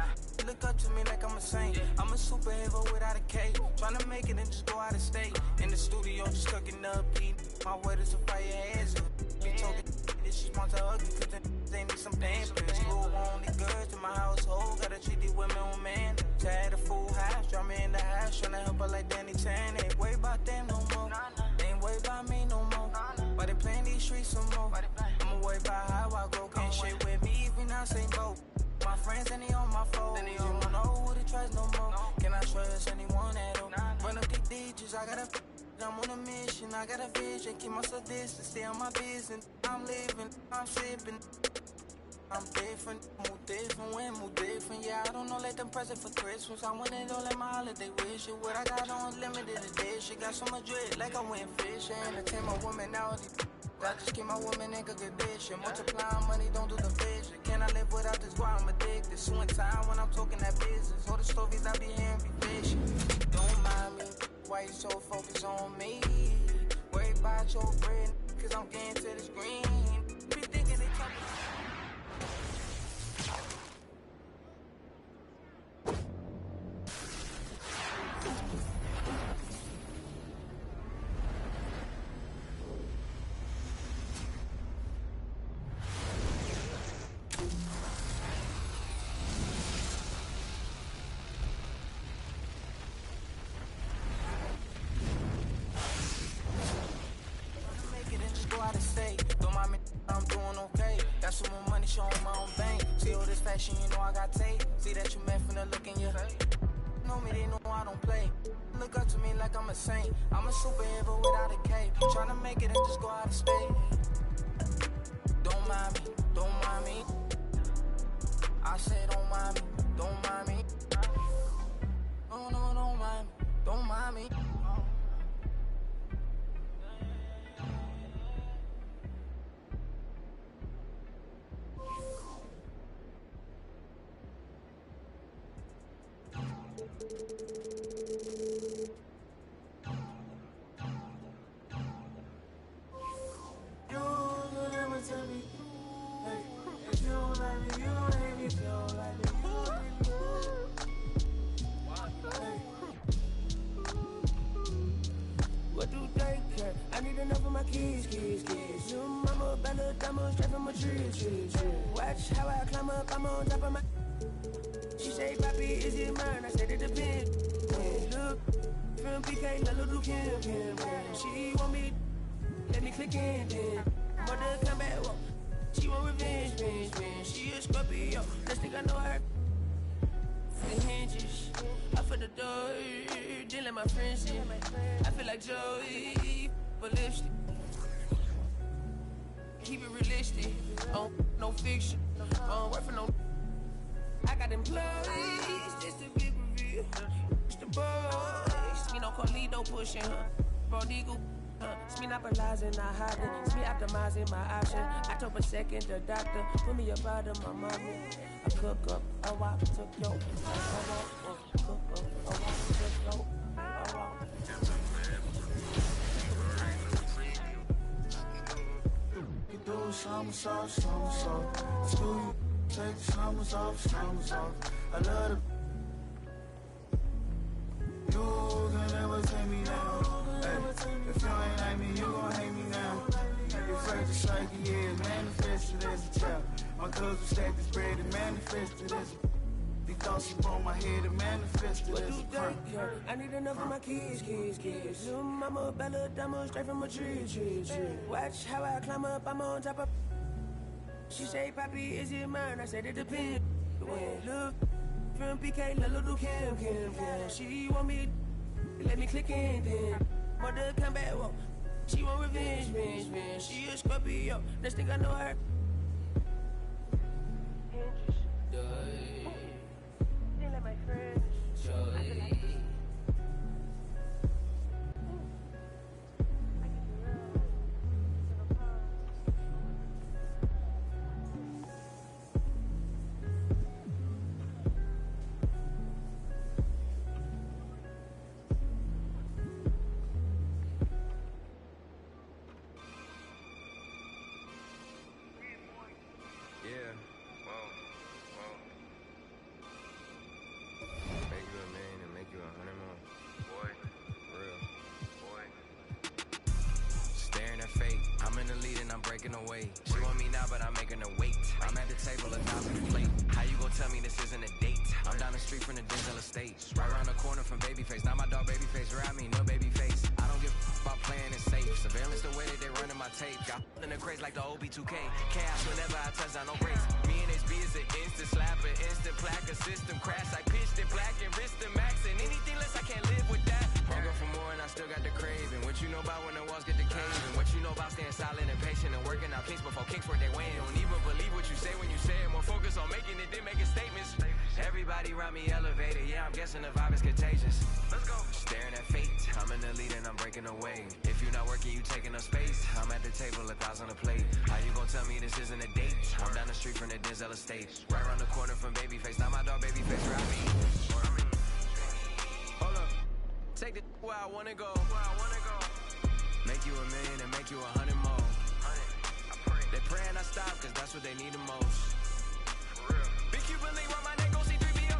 Look up to me like I'm a saint. I'm a superhero without a cape. Tryna make it and just go out of state. In the studio, just cooking up beat. My word is a fire hazard. Be talking this shit's more to ugly, cause they need some damn bitch. Rule only good to my household. Gotta treat these women on man. Tired of full house, draw me in the house. Tryna help her like Danny Chan. Ain't worry about them no more. Ain't worry about me no more. But they playing these streets some more. I'ma worry about how I go. Can't shit with me if we not same boat. My friends and they on my phone. You don't know who to trust no more. Can I trust anyone at all? Run up these digits, I gotta. I'm on a mission, I got a vision. Keep myself distant, stay on my business. I'm living, I'm sipping. I'm different, move different, when move different. Yeah, I don't know, let them present for Christmas. I want it all at my holiday wish. What I got on limited edition. Got so much dread, like I went fishing. I take my woman out. I just keep my woman in good condition. Multiplying money, don't do the vision. Can I live without this? Why I'm addicted. Suing time when I'm talking that business. All the stories I be hearing be fishing. Don't mind me, why you so focused on me? Worry about your bread, cause I'm getting to this green. Be thinking they talking. I'm doing okay. Got some more money, showing my own bank. See all this fashion, you know I got tape. See that you mad from the look in your face. Know me, they know I don't play. Look up to me like I'm a saint. I'm a superhero without a cape. Tryna make it and just go out of state. Don't mind me, don't mind me. I said don't mind me. mind me, don't mind me. No, no, don't mind me, don't mind me. What do they care? I need enough of my kids. Little mama, bad little diamond, straight from a tree. Watch how I climb up, I'm on top of my. She say, Papi, is it mine? I said it depends. Look, from PK, little Kim. She want me, let me click in then. Mother come back, whoa. She want revenge. She a Scorpio, next thing I know her. The hinges, I for the door, didn't let my friends in. I feel like Joey, but lipstick. Keep it realistic, no fiction, work for no. I got employees, this the big reveal. It's the boys, me no Carlito pushing her. Prodigal, it's me not paralyzing, not hiding. It's me optimizing my option. I told a second the doctor, put me up out of my mommy. I cook up, I walk, took yo. Cook up, I walk, took yo. You do somersault. Let's do you. Take the slumbers off. I love the. You can never take me down. Hey, if you ain't like me, you gon' hate me now. You're afraid just like he is, manifested as a child. My cousin stacked this bread and manifested as a. He thought she on my head and manifested as a crime. I need enough of my kids. Little mama, bad little diamond, straight from a tree. Watch how I climb up, I'm on top of. She say, Papi, is it mine? I said it depends. Look, from PK, little Kim. She want me, let me click in then. Mother come back, whoa. She want revenge. She a Scorpio, next thing I know her. Didn't let my friends. Away. She want me now, but I'm making her wait. I'm at the table, a thousand plate. How you gon' tell me this isn't a date? I'm down the street from the Denzel estate. Right around the corner from Babyface. Now my dog Babyface, around me, no Babyface. I don't give a about playing it safe. Surveillance the way that they running my tape. Got in the craze like the OB2K. Chaos whenever I touch down, no brakes. Me and HB is an instant slapper, instant plaque, a system crash. I pitched it black and wrist and max. And anything less, I can't live with that. Hunger for more and I still got the craving. What you know about when the walls get the cave? And what you know about staying silent and patient and working out kinks before kinks work their way in. Don't even believe what you say when you say it. More focus on making it than making statements. Everybody around me elevated. Yeah, I'm guessing the vibe is contagious. Let's go. Staring at fate. I'm in the lead and I'm breaking away. If you're not working, you taking up space. I'm at the table, 1,000 a plate. How you gon' tell me this isn't a date? I'm down the street from the Denzel estate. Right around the corner from Babyface. Now my dog Babyface around me. Hold up. Take the where I wanna go. Make you 1,000,000 and make you 100 more. They praying I stop, cause that's what they need the most. Big Cuban link round my neck, go see 3PO.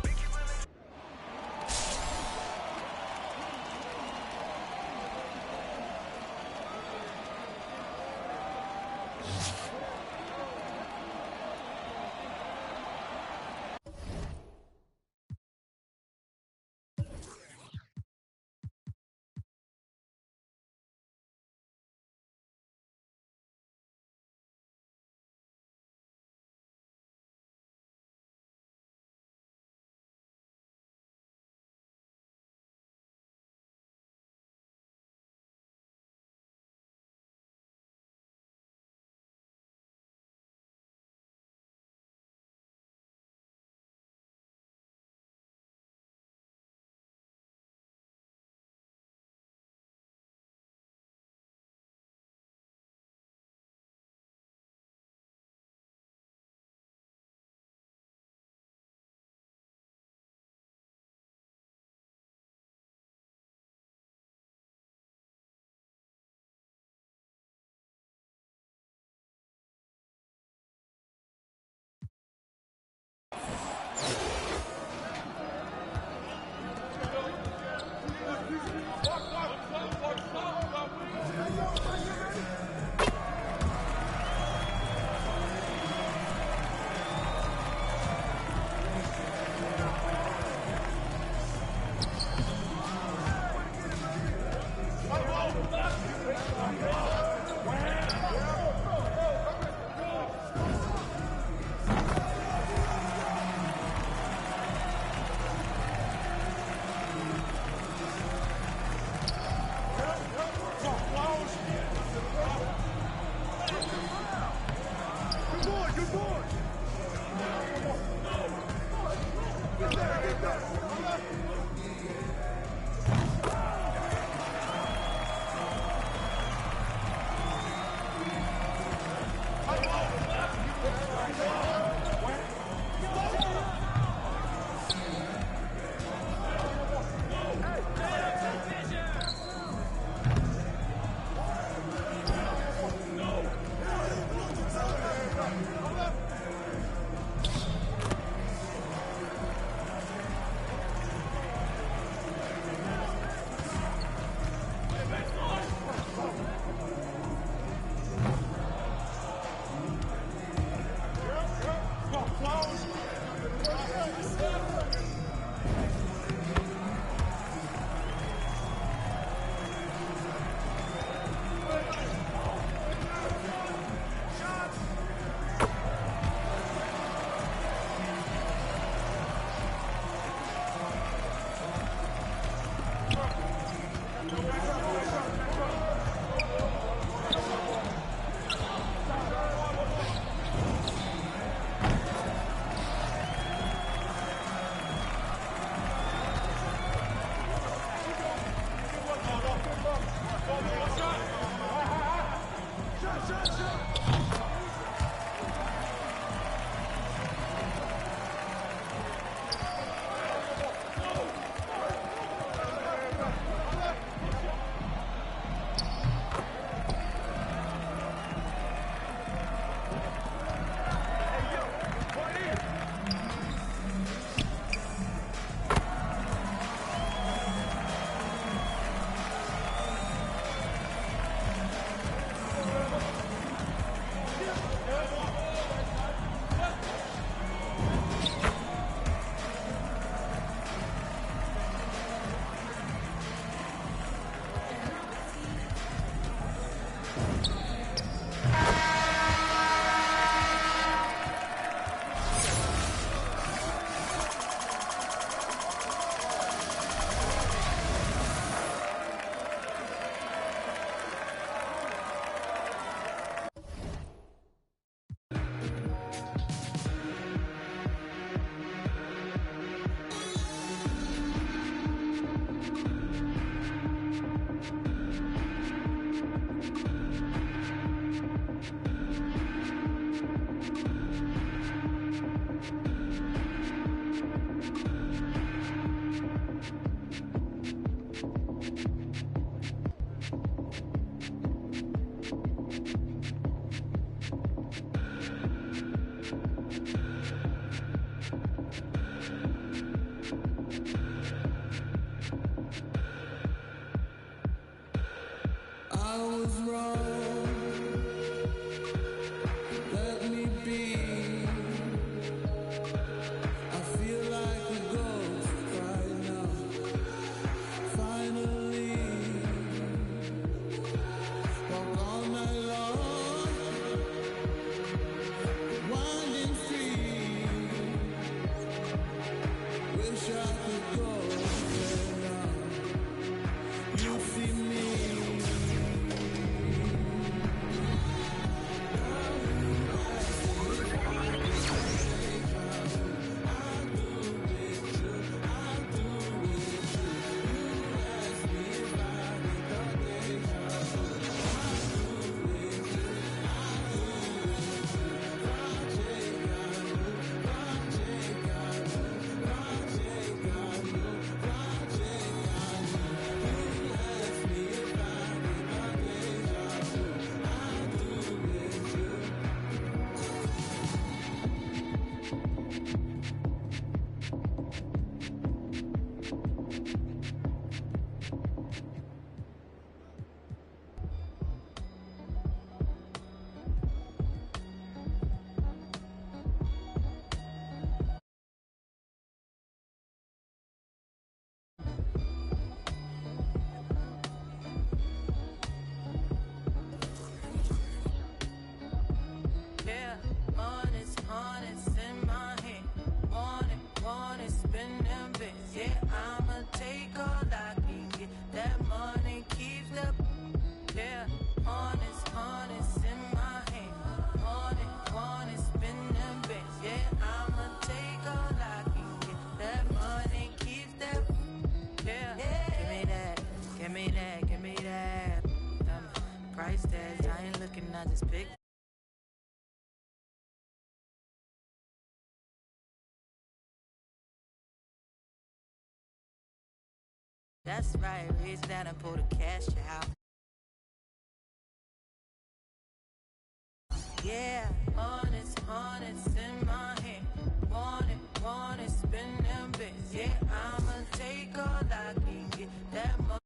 Honest in my hand. Want it, spend I ain't looking, I just pick. That's right, reach down and pull the cash out. Yeah, honest in my hand. Want it, spin them bits. Yeah, I'ma take all I can get. That money.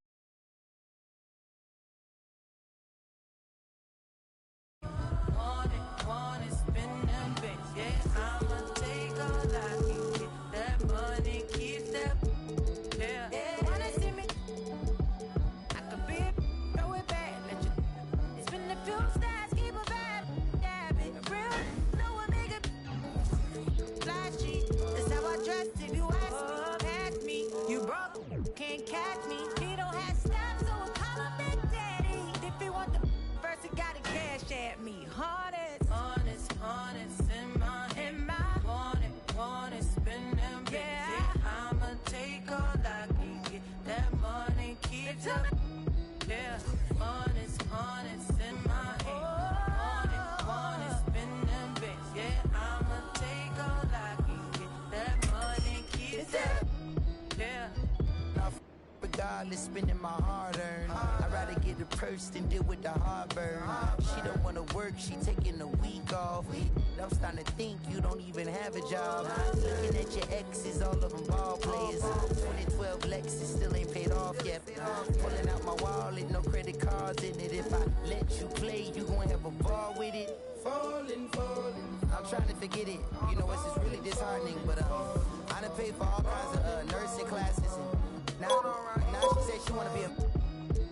Want it, spin them bits. Yeah, I'ma take all I can get. That money keeps that. Yeah, wanna see me? I could be a throw it back. Let you spin a few stars, keep a vibe. Dab it, real, no one make it flashy. That's how I dress. If you ask me, ask me. You broke, can't catch me. He don't have style, so I call him Big Daddy. If he want the first, he gotta cash at me. Honest in my hand. Want it, spin them bits. Yeah, I'ma take all I can get. That money keeps up. Yeah, honest in my hand. Want it, spin them bits. Yeah, I'ma take all I can get. That money keeps up. Yeah. Regardless, spending my hard-earned. I'd rather get a purse than deal with the heartburn. She don't wanna work, she taking a week off. I'm starting to think you don't even have a job. Looking at your exes, all of them ball players. 2012 Lexus still ain't paid off yet. Pulling out my wallet, no credit cards in it. If I let you play, you gon' have a ball with it. Falling. I'm trying to forget it. You know, it's just really disheartening. But I done paid for all kinds of nursing classes. And now she said she wanna be a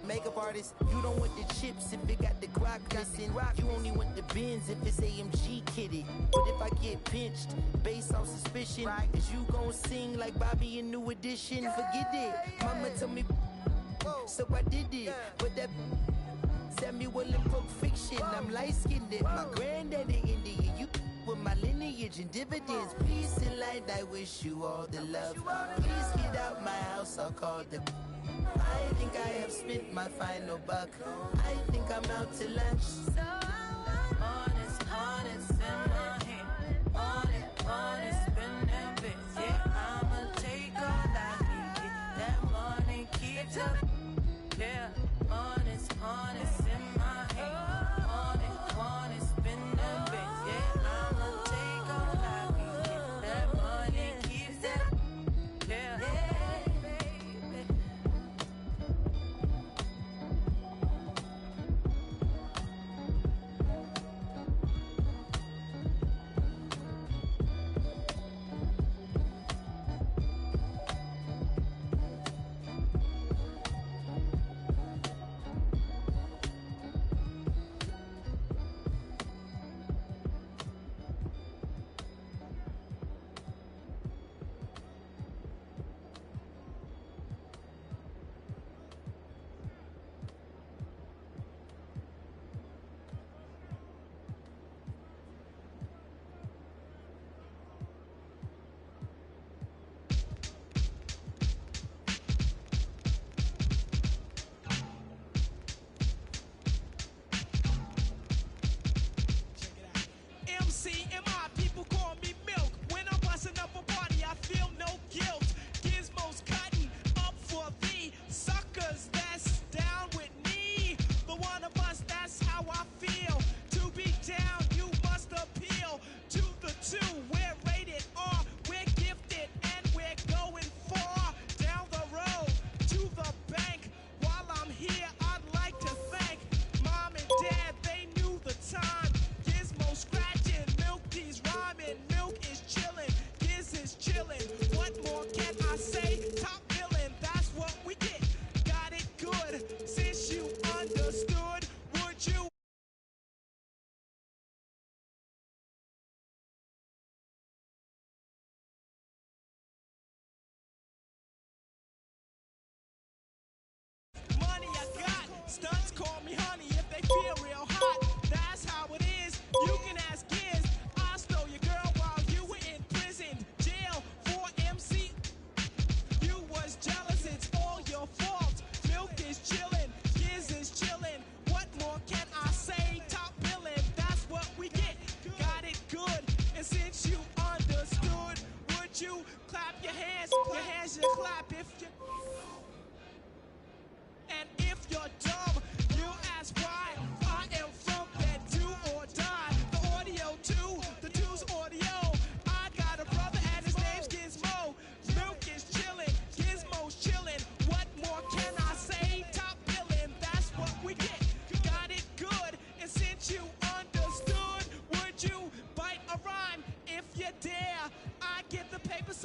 makeup artist. You don't want the chips if it got the guac missing. You only want the Benz if it's AMG kitted. But if I get pinched based on suspicion, is you gon' sing like Bobby in New Edition? Forget it. Mama told me, so I did it. But that Samuel in Pulp Fiction, I'm light-skinned. My granddaddy Indian, you with my lineage and dividends. Peace and light, I wish you all the love. Please get out my house, I'll call the. I think I have spent my final buck. I think I'm out to lunch. So honest in my hand. Want it, spin them bits. Yeah, I'ma take all I can get. That money keeps up. Yeah, honest in my hand. Want it, spin them bits. Yeah, I'ma take all I can get. That money keeps up. Yeah.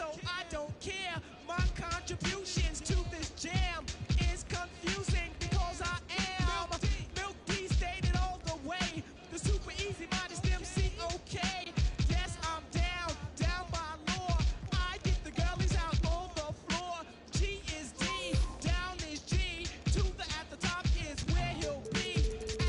so I don't care. My contributions to this jam is confusing because I am Milk D stated all the way. The super easy modest MC, okay. Yes, I'm down by law. I get the girlies out on the floor. G is D, down is G. To the at the top is where he'll be.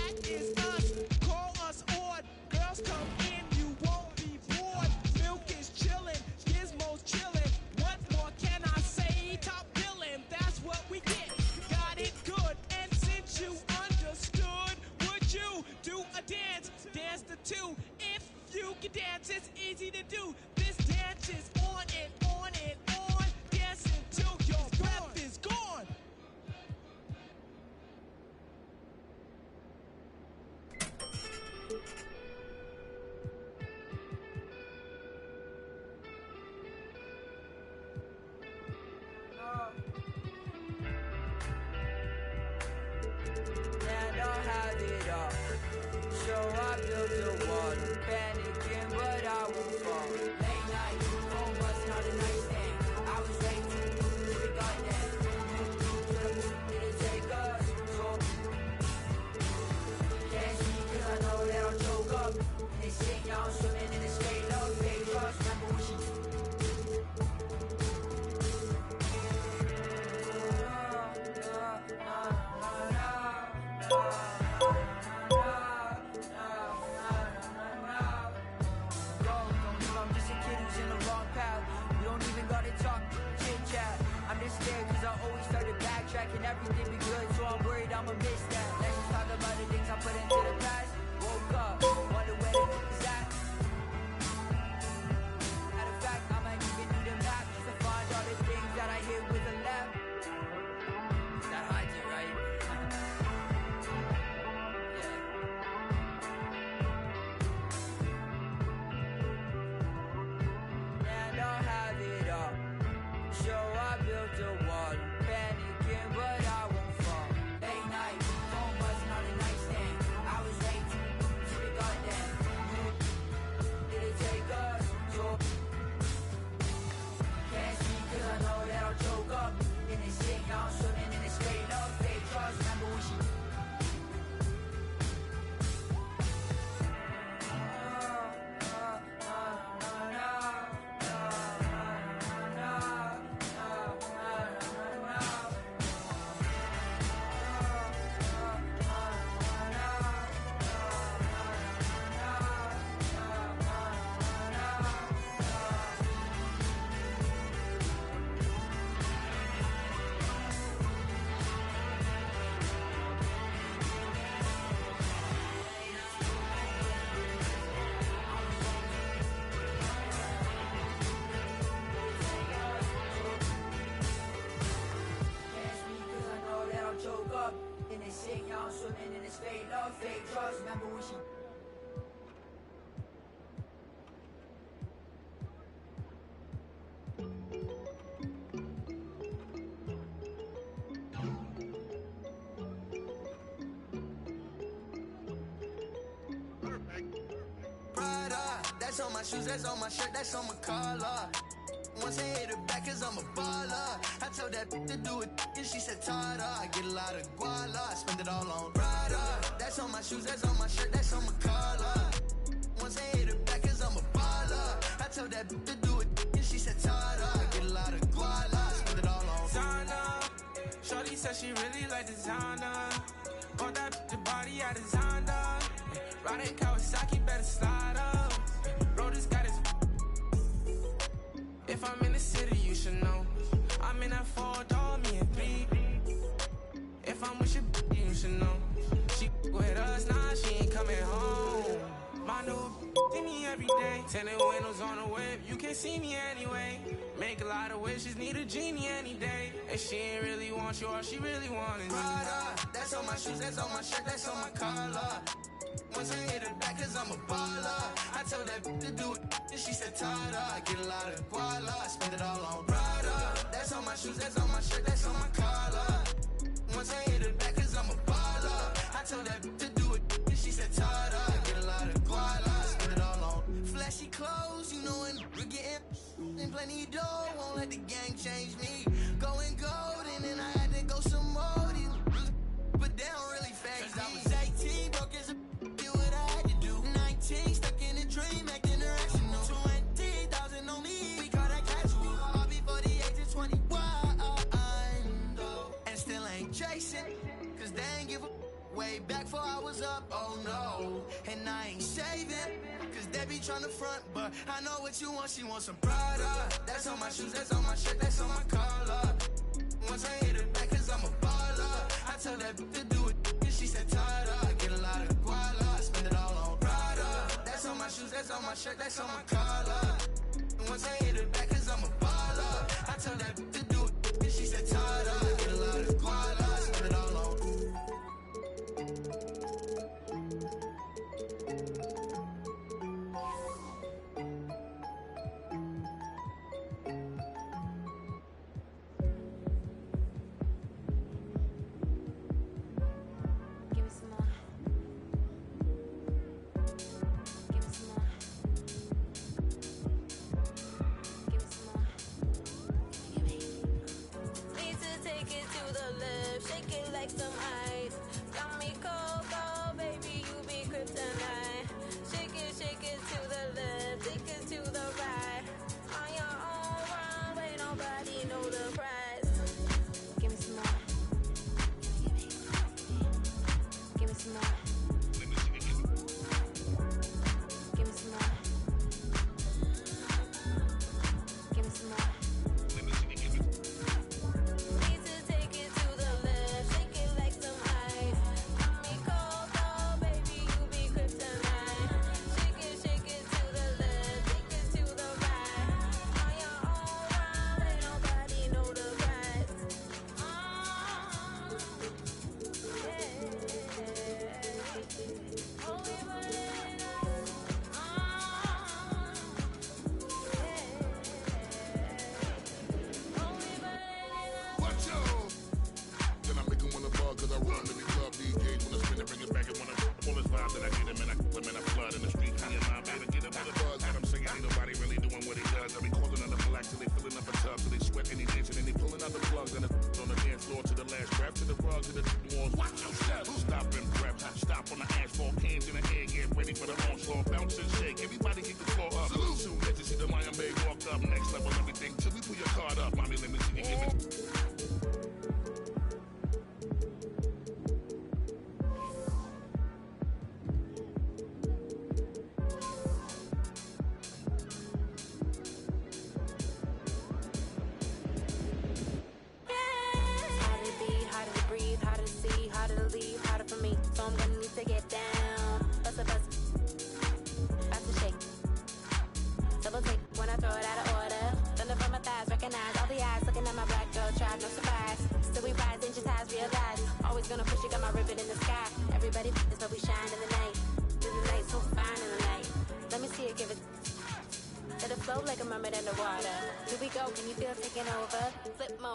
At is us, call us on. Girls come in, you won't be bored. Milk is chillin', Gizmo's chillin'. What more can I say? Top billin', that's what we get. Got it good, and since you understood, would you do a dance? Dance the two. If you can dance, it's easy to do. This dance is on and on and on. Dance until your breath is gone. And I'll have it all. So I built a wall. Panicking, but I won't fall. Late night, phone buzzing on the nightstand. I was late to the garden. Didn't take us, so can't see 'cause I know that I'll choke up. And they say y'all swimming in the straight love. Fake trust, remember when she I'm just a kid who's in the wrong path. We don't even gotta talk, chit chat. I'm just scared 'cause I always started backtracking. Everything be good, so I'm worried I'ma miss that. Let's just talk about the things I put into the past. Woke up, wonder where the is at. Matter of fact, I might even need a map just to find all the things that I hit with a left. That hides it, right? And I'll have it all. So I built a wall. Panicking, but I won't fall. Late night, phone buzzing on the nightstand. I was late to the garden. Didn't take us, so can't see 'cause I know that I'll choke up. In this thing, y'all swimming in this straight love. Fake trust, remember when she choke up in this thing, y'all swimming in this fake love, fake trust. Remember when she Prada, that's on my shoes, that's on my shirt, that's on my collar. Once I hit her back, cause I'm a baller. I told that bitch to do it, and she said, Tada. I get a lot of guala, I spend it all on Prada. That's on my shoes, that's on my shirt, that's on my collar. Once I hit her back, cause I'm a baller. I told that bitch to do it, and she said, Tada. I get a lot of guala, I spend it all on Zana. Shorty said she really like designer. Bought that bitch the body I designed her. Riding Kawasaki, better slide up. Bro, this got his. If I'm in the city, you should know. I'm in that 4-door, me and 3. If I'm with your you should know. She with us, nah, she ain't coming home. My new see me every day. Tinted windows on the whip, you can't see me anyway. Make a lot of wishes, need a genie any day. And she ain't really want you, all she really wanted me. Prada, that's on my shoes, that's on my shirt, that's on my collar. Once I hit her back, cause I'm a baller. I told that bitch to do it, and she said, Tada. I get a lot of guala, I spend it all on Prada. That's on my shoes, that's on my shirt, that's on my collar. Once I hit her back, cause I'm a baller. I told that bitch to do it, and she said, Tada. I get a lot of guala, I spend it all on flashy clothes, you know, and we're getting and plenty dough, won't let the game change me. Going gold, and then I had to go some more. But they don't really phase me. I was 18, broke as a did what I had to do. 19, stuck in a dream, acting irrational. 20,000 on me, we call that casual. All before the age of 21, and still ain't chasing, cause they ain't give a way back before I was up, oh no. And I ain't saving, cause they be trying to front, but I know what you want, she wants some Prada. That's on my shoes, that's on my shirt, that's on my collar. Once I hit it back, cause I'm a baller. I tell that to do it, and she said Tada. Get a lot of guala, I spend it all on Prada. That's on my shoes, that's on my shirt, that's on my collar. Once I hit it back, cause I'm a baller. I tell that to do it, and she said Tada. Get a lot of guala, I spend it all on.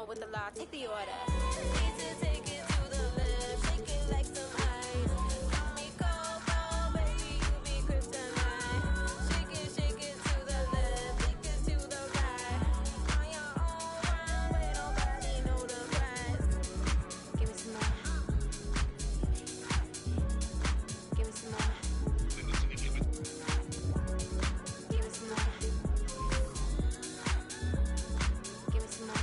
With the law, take the order. Need to take it to the left, shake it like some ice. Call me Coco, baby, you be kryptonite. Shake it to the left, shake it to the right. On your own runway, nobody know the price. Give me some more. Give me some more. Give me some more. Give me some more.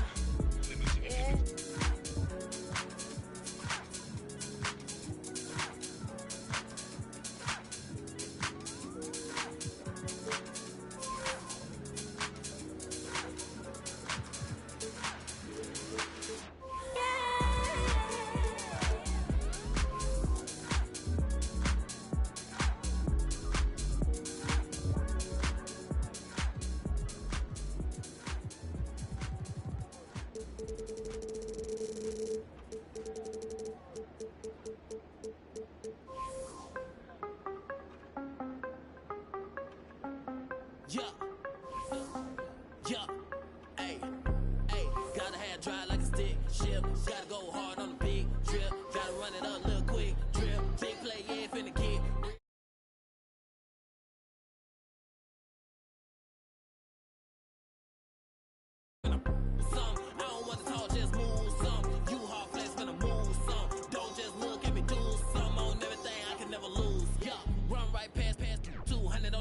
Yeah, yeah, hey, gotta have dry like a stick shift. Gotta go hard on the big trip. Gotta run it up, little quick drip. Big play, yeah, finna get.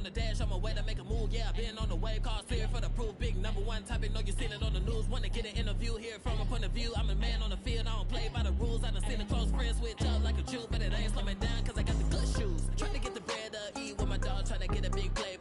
on the dash, on my way to make a move. Yeah, I've been on the way, call clear for the proof. Big #1 topic, know you seen it on the news. Wanna get an interview here from a point of view. I'm a man on the field, I don't play by the rules. I done seen a close friend switch up like a Jew, but it ain't slow me down, cause I got the good shoes. Trying to get the bread to eat with my dog, trying to get a big play.